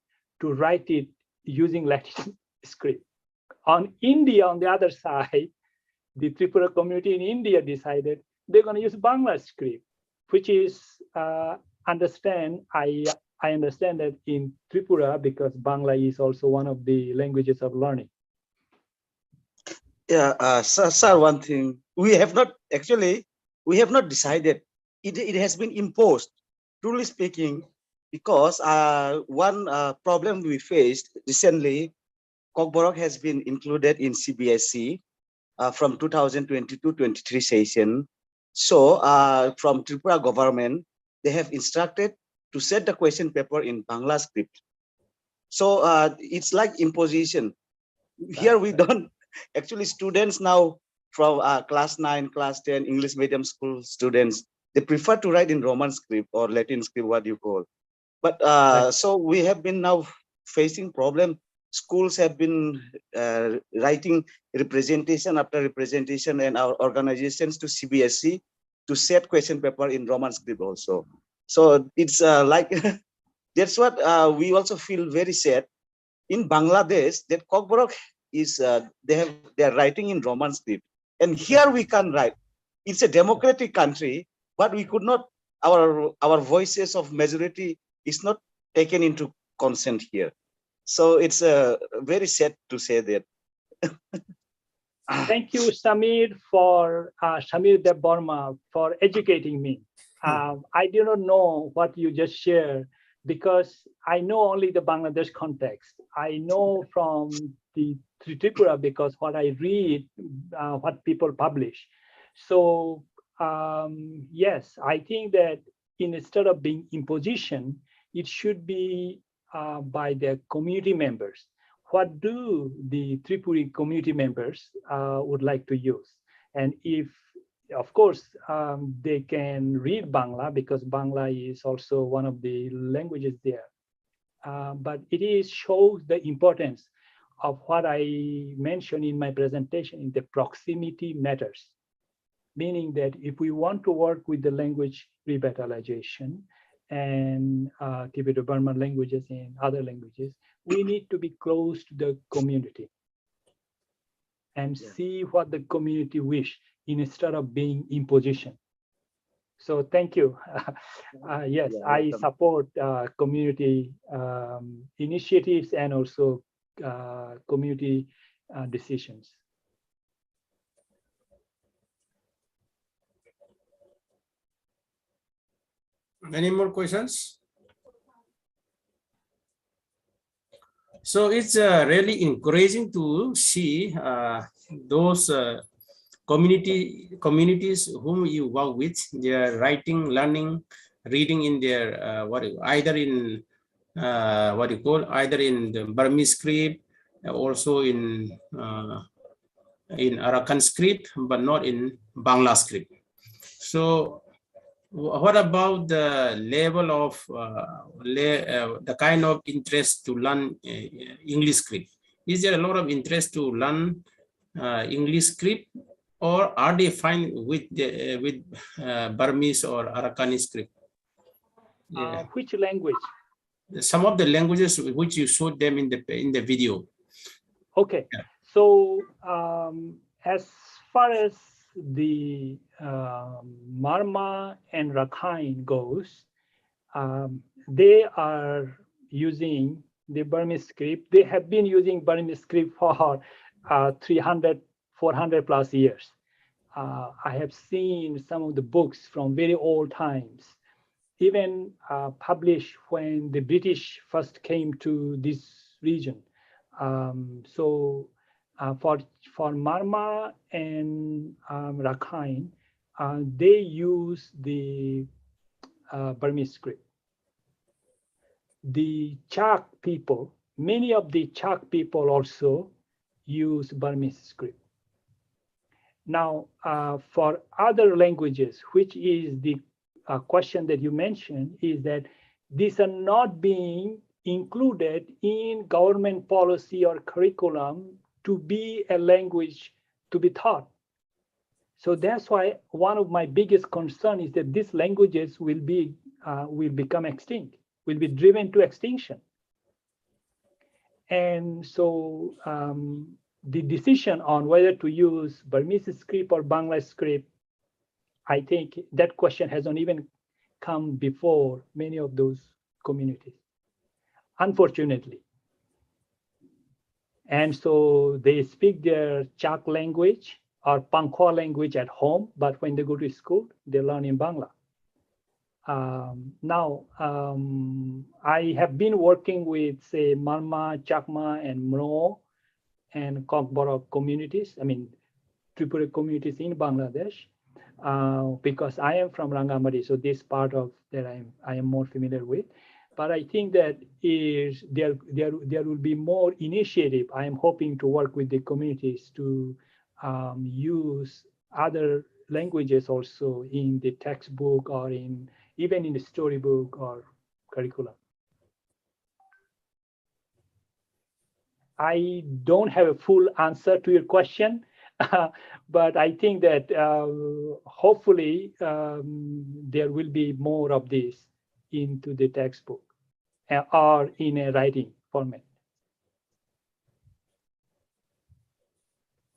D: to write it using Latin script. On India, on the other side, the Tripura community in India decided they're going to use Bangla script, which is I understand that in Tripura, because Bangla is also one of the languages of learning.
F: Yeah, sir, one thing we have not decided. It has been imposed, truly speaking, because one problem we faced recently, Kokborok has been included in CBSE from 2022-23 session. So from Tripura government, they have instructed to set the question paper in Bangla script. So it's like imposition. Here we don't, actually students now from class 9, class 10, English medium school students, they prefer to write in Roman script or Latin script, what you call. But so we have been now facing problem. Schools have been writing representation after representation and our organizations to CBSE to set question paper in Roman script also. So it's like, that's what we also feel very sad. In Bangladesh, that Kokborok is, they are writing in Roman script. And here we can write. It's a democratic country, but we could not, our voices of majority is not taken into consent here. So it's very sad to say that.
D: Thank you, Samir, for Samir Dev-Burma, for educating me. I do not know what you just shared because I know only the Bangladesh context. I know from the Tripura because what I read, what people publish. So yes, I think that instead of being imposition, it should be by the community members. What do the Tripuri community members would like to use? And if, of course, they can read Bangla because Bangla is also one of the languages there. But it shows the importance of what I mentioned in my presentation in the proximity matters, meaning that if we want to work with the language revitalization and Tibeto-Burman languages and other languages, we need to be close to the community and see what the community wish instead of being imposition. So thank you. Yes, I support community initiatives and also community decisions.
C: Any more questions? So it's really encouraging to see those communities whom you work with. They are writing, learning, reading in their either in either in the Burmese script, also in Arakan script, but not in Bangla script. So what about the level of the kind of interest to learn English script? Is there a lot of interest to learn English script, or are they fine with Burmese or Arakani script?
D: Which language?
C: Some of the languages which you showed them in the video.
D: Okay, yeah. So as far as the Marma and Rakhine goes, they are using the Burmese script. They have been using Burmese script for 300, 400 plus years. I have seen some of the books from very old times, even published when the British first came to this region. So for Marma and Rakhine, they use the Burmese script. The Chak people, many of the Chak people also use Burmese script. Now, for other languages, which is the question that you mentioned, is that these are not being included in government policy or curriculum to be a language to be taught. So that's why one of my biggest concerns is that these languages will become extinct, will be driven to extinction. And so the decision on whether to use Burmese script or Bangla script, I think that question hasn't even come before many of those communities, unfortunately. And so they speak their Chak language or Pankwa language at home, but when they go to school, they learn in Bangla. Now, I have been working with, say, Marma, Chakma, and Mro, and Kokborok communities, I mean, Tripura communities in Bangladesh, because I am from Rangamati, so this part of that I am more familiar with. But I think that there will be more initiative. I am hoping to work with the communities to use other languages also in the textbook or even in the storybook or curriculum. I don't have a full answer to your question, but I think that hopefully there will be more of this into the textbook or in a writing format.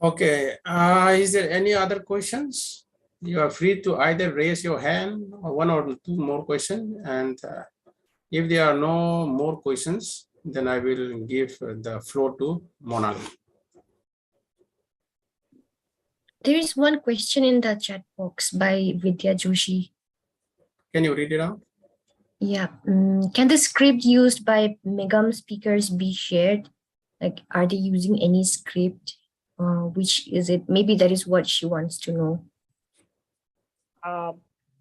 C: Okay, is there any other questions? You are free to either raise your hand or one or two more questions. And if there are no more questions, then I will give the floor to Monali.
B: There is one question in the chat box by Vidya Joshi.
C: Can you read it out?
B: Yeah. Can the script used by Megam speakers be shared? Like, are they using any script? Which is it? Maybe that is what she wants to know.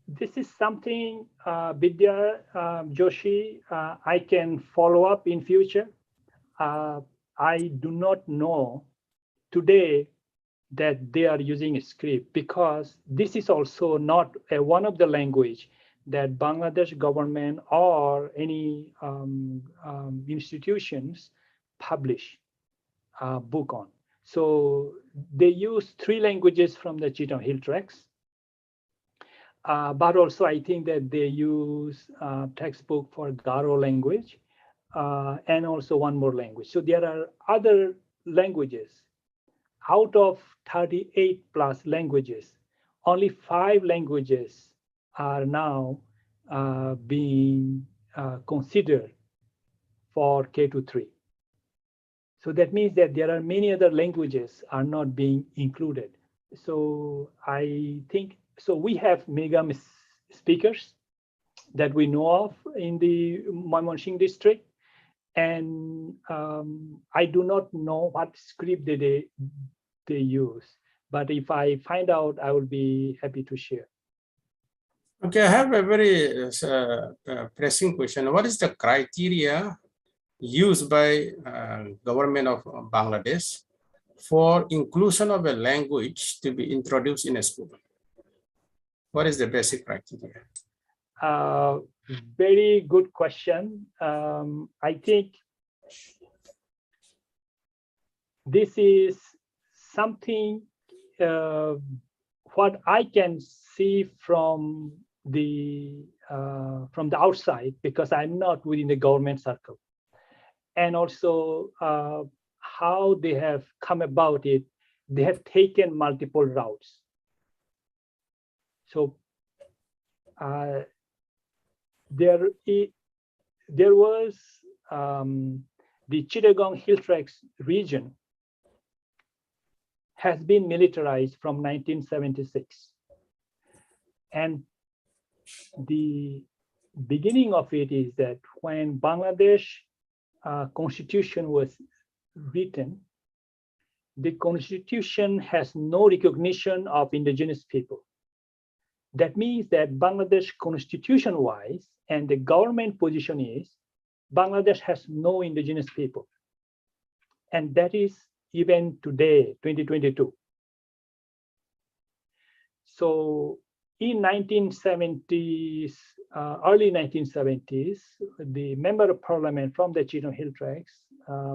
D: This is something, Vidya Joshi, I can follow up in future. I do not know today that they are using a script, because this is also not one of the language that Bangladesh government or any institutions publish. book on. So they use 3 languages from the Chittagong Hill Tracts. But also I think that they use textbook for Garo language and also one more language. So there are other languages. Out of 38 plus languages, only 5 languages are now being considered for K-3. So that means that there are many other languages are not being included. So I think, so we have Megam speakers that we know of in the Mymensingh district. And I do not know what script they use, but if I find out, I will be happy to share.
C: Okay, I have a very pressing question. What is the criteria used by government of Bangladesh for inclusion of a language to be introduced in a school? What is the basic criteria?
D: Very good question. I think this is something what I can see from the outside, because I'm not within the government circle, and also how they have come about it. They have taken multiple routes. So there was the Chittagong Hill Tracts region has been militarized from 1976. And the beginning of it is that when Bangladesh constitution was written, the constitution has no recognition of indigenous people. That means that Bangladesh constitution-wise and the government position is Bangladesh has no indigenous people. And that is even today, 2022. So in 1970s, early 1970s, the member of parliament from the Chittagong Hill Tracts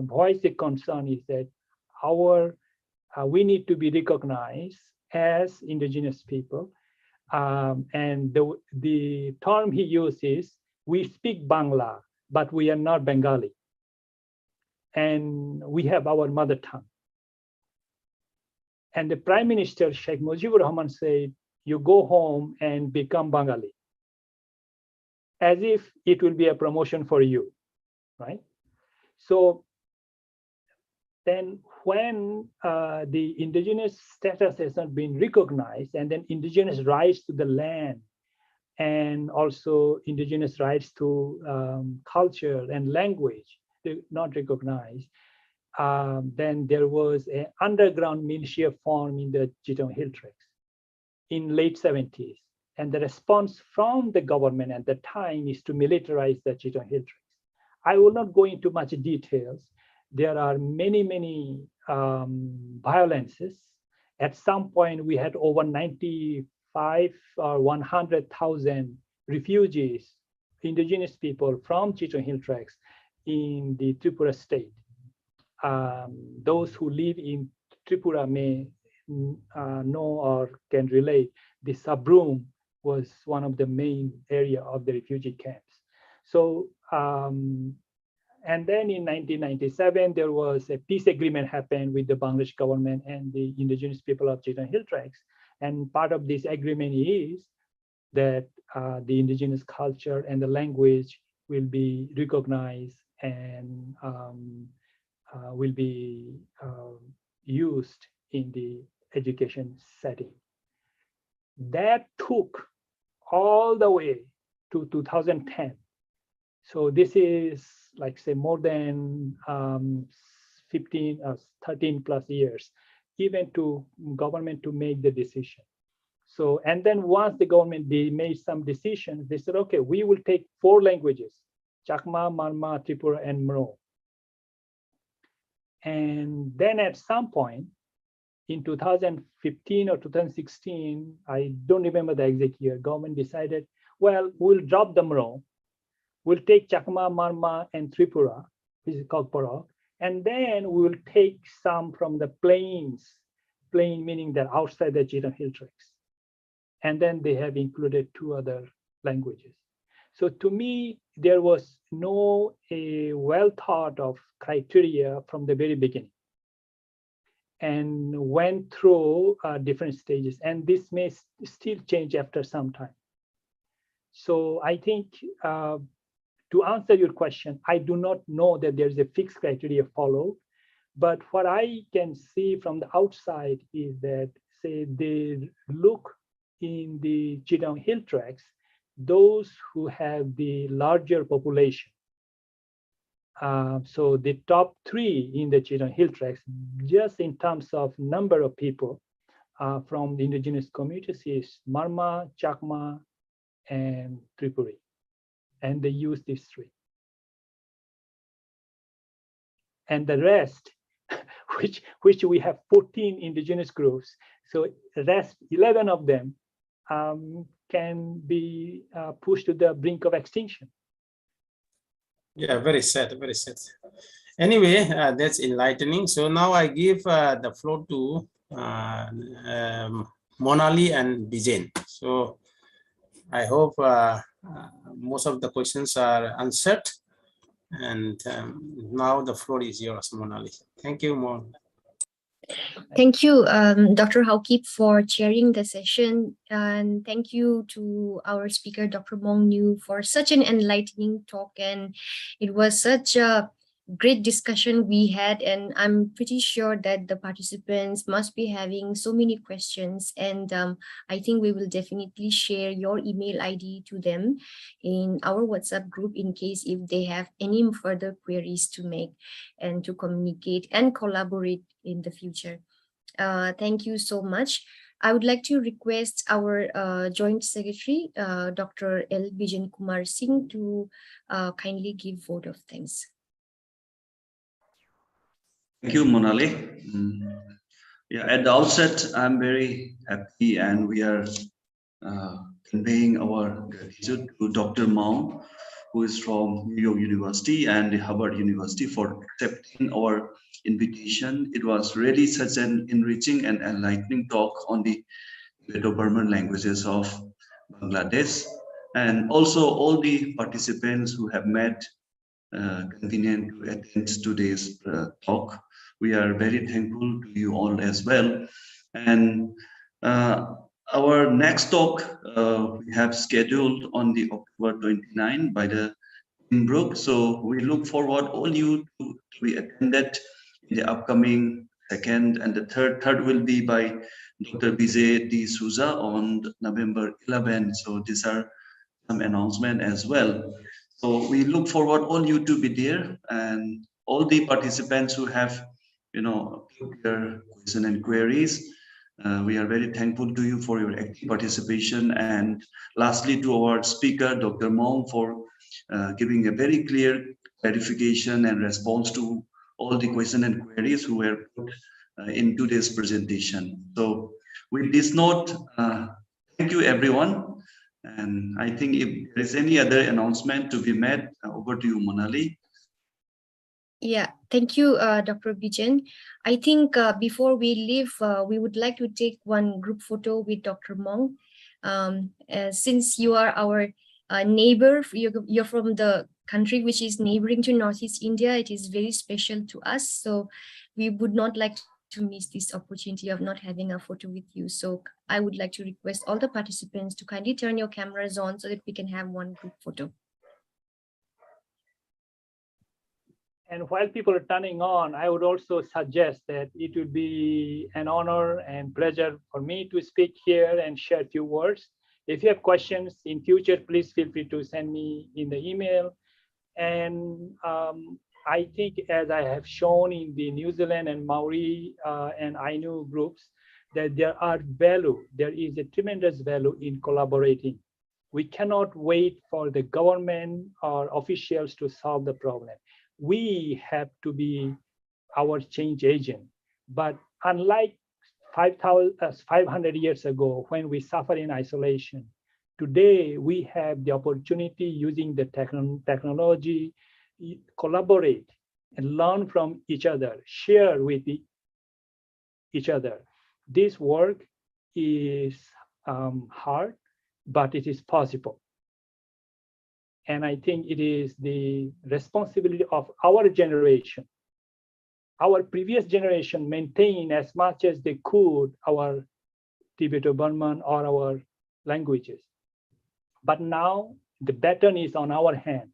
D: voiced the concern is that we need to be recognized as indigenous people. And the term he uses, we speak Bangla, but we are not Bengali. And we have our mother tongue. And the Prime Minister, Sheikh Mujibur Rahman, said, you go home and become Bengali, as if it will be a promotion for you, right? So then when the indigenous status has not been recognized, and then indigenous rights to the land and also indigenous rights to culture and language not recognized, then there was an underground militia formed in the Chittagong Hill Tracts in late 70s. And the response from the government at the time is to militarize the Chittagong Hill Tracts. I will not go into much details. There are many violences. At some point, we had over 95 or 100,000 refugees, indigenous people from Chittagong Hill Tracts in the Tripura state. Those who live in Tripura may know or can relate. The Sabroom was one of the main area of the refugee camps. So, and then in 1997, there was a peace agreement happened with the Bangladesh government and the indigenous people of Chittagong Hill Tracts. And part of this agreement is that the indigenous culture and the language will be recognized and will be used in the education setting. That took all the way to 2010. So this is like say more than 15 or 13 plus years, even to government to make the decision. So, and then once the government made some decisions, they said, okay, we will take 4 languages, Chakma, Marma, Tripura, and Mro. And then at some point in 2015 or 2016, I don't remember the exact year, government decided, well, we'll drop the Mro. We'll take Chakma, Marma, and Tripura, which is Kokborok, And then we will take some from the plains, plain meaning that outside the Chitang Hill tracts. And then they have included 2 other languages. So to me, there was no well thought of criteria from the very beginning, and went through different stages. And this may still change after some time. So I think to answer your question, I do not know that there's a fixed criteria followed, but what I can see from the outside is that, say, they look in the Chitang Hill tracts, those who have the larger population. So the top 3 in the Chitang Hill tracts, just in terms of number of people from the indigenous communities, is Marma, Chakma, and Tripuri. And they use these 3. And the rest, which we have 14 indigenous groups, so the rest 11 of them can be pushed to the brink of extinction.
C: Yeah, very sad, very sad. Anyway, that's enlightening. So now I give the floor to Monali and Bijen. So I hope most of the questions are answered. And now the floor is yours, Monali. Thank you, Mon.
B: Thank you, Dr. Haukip, for chairing the session. And thank you to our speaker, Dr. Maung Nyeu, for such an enlightening talk. And it was such a great discussion we had. And I'm pretty sure that the participants must be having so many questions. And I think we will definitely share your email ID to them in our WhatsApp group in case if they have any further queries to make and to communicate and collaborate in the future. Thank you so much. I would like to request our Joint Secretary, Dr. L. Bijen Kumar Singh, to kindly give vote of thanks.
A: Thank you, Monali. Yeah, at the outset, I'm very happy, and we are conveying our gratitude to Dr. Maung, who is from Nyeu University and the Harvard University, for accepting our invitation. It was really such an enriching and enlightening talk on the Tibeto-Burman languages of Bangladesh, and also all the participants who have met convenient to attend today's talk. We are very thankful to you all as well. And our next talk we have scheduled on the October 29 by the Brook. So we look forward all you to be attended in the upcoming 2nd and the 3rd. 3rd will be by Dr. Vijay D. Souza on November 11. So these are some announcement as well. So we look forward all you to be there, and all the participants who have, their question and queries. We are very thankful to you for your active participation. And lastly, to our speaker, Dr. Maung, for giving a very clear clarification and response to all the questions and queries who were put in today's presentation. So with this note, thank you, everyone. And I think if there is any other announcement to be made, over to you, Monali.
B: Yeah, thank you, Dr. Bijen. I think before we leave, we would like to take one group photo with Dr. Maung. Since you are our neighbor, you're from the country which is neighboring to Northeast India, it is very special to us. So we would not like to miss this opportunity of not having a photo with you. So I would like to request all the participants to kindly turn your cameras on so that we can have one group photo.
D: And while people are turning on, I would also suggest that it would be an honor and pleasure for me to speak here and share a few words. If you have questions in future, please feel free to send me in the email. And I think, as I have shown in the New Zealand and Maori and Ainu groups, that there is a tremendous value in collaborating. We cannot wait for the government or officials to solve the problem. We have to be our change agent. But unlike 500 years ago, when we suffered in isolation, today we have the opportunity, using the technology, collaborate and learn from each other, share with each other. This work is hard, but it is possible. And I think it is the responsibility of our generation. Our previous generation maintained as much as they could our Tibeto-Burman or our languages. But now the baton is on our hand,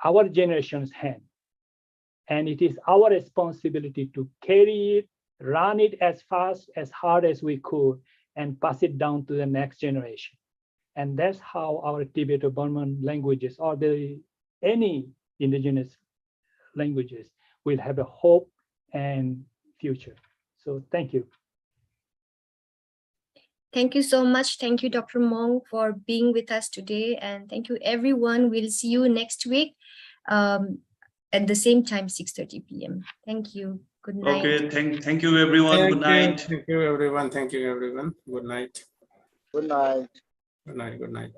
D: our generation's hand. And it is our responsibility to carry it, run it as fast, as hard as we could, and pass it down to the next generation. And that's how our Tibeto-Burman languages or any indigenous languages will have a hope and future. So thank you.
B: Thank you so much. Thank you, Dr. Maung, for being with us today. And thank you, everyone. We'll see you next week at the same time, 6:30 p.m. Thank you. Good night.
A: Okay, thank you, everyone. Good night.
C: Thank you, everyone. Thank you, everyone. Good night.
F: Good night.
C: Good night. Good night.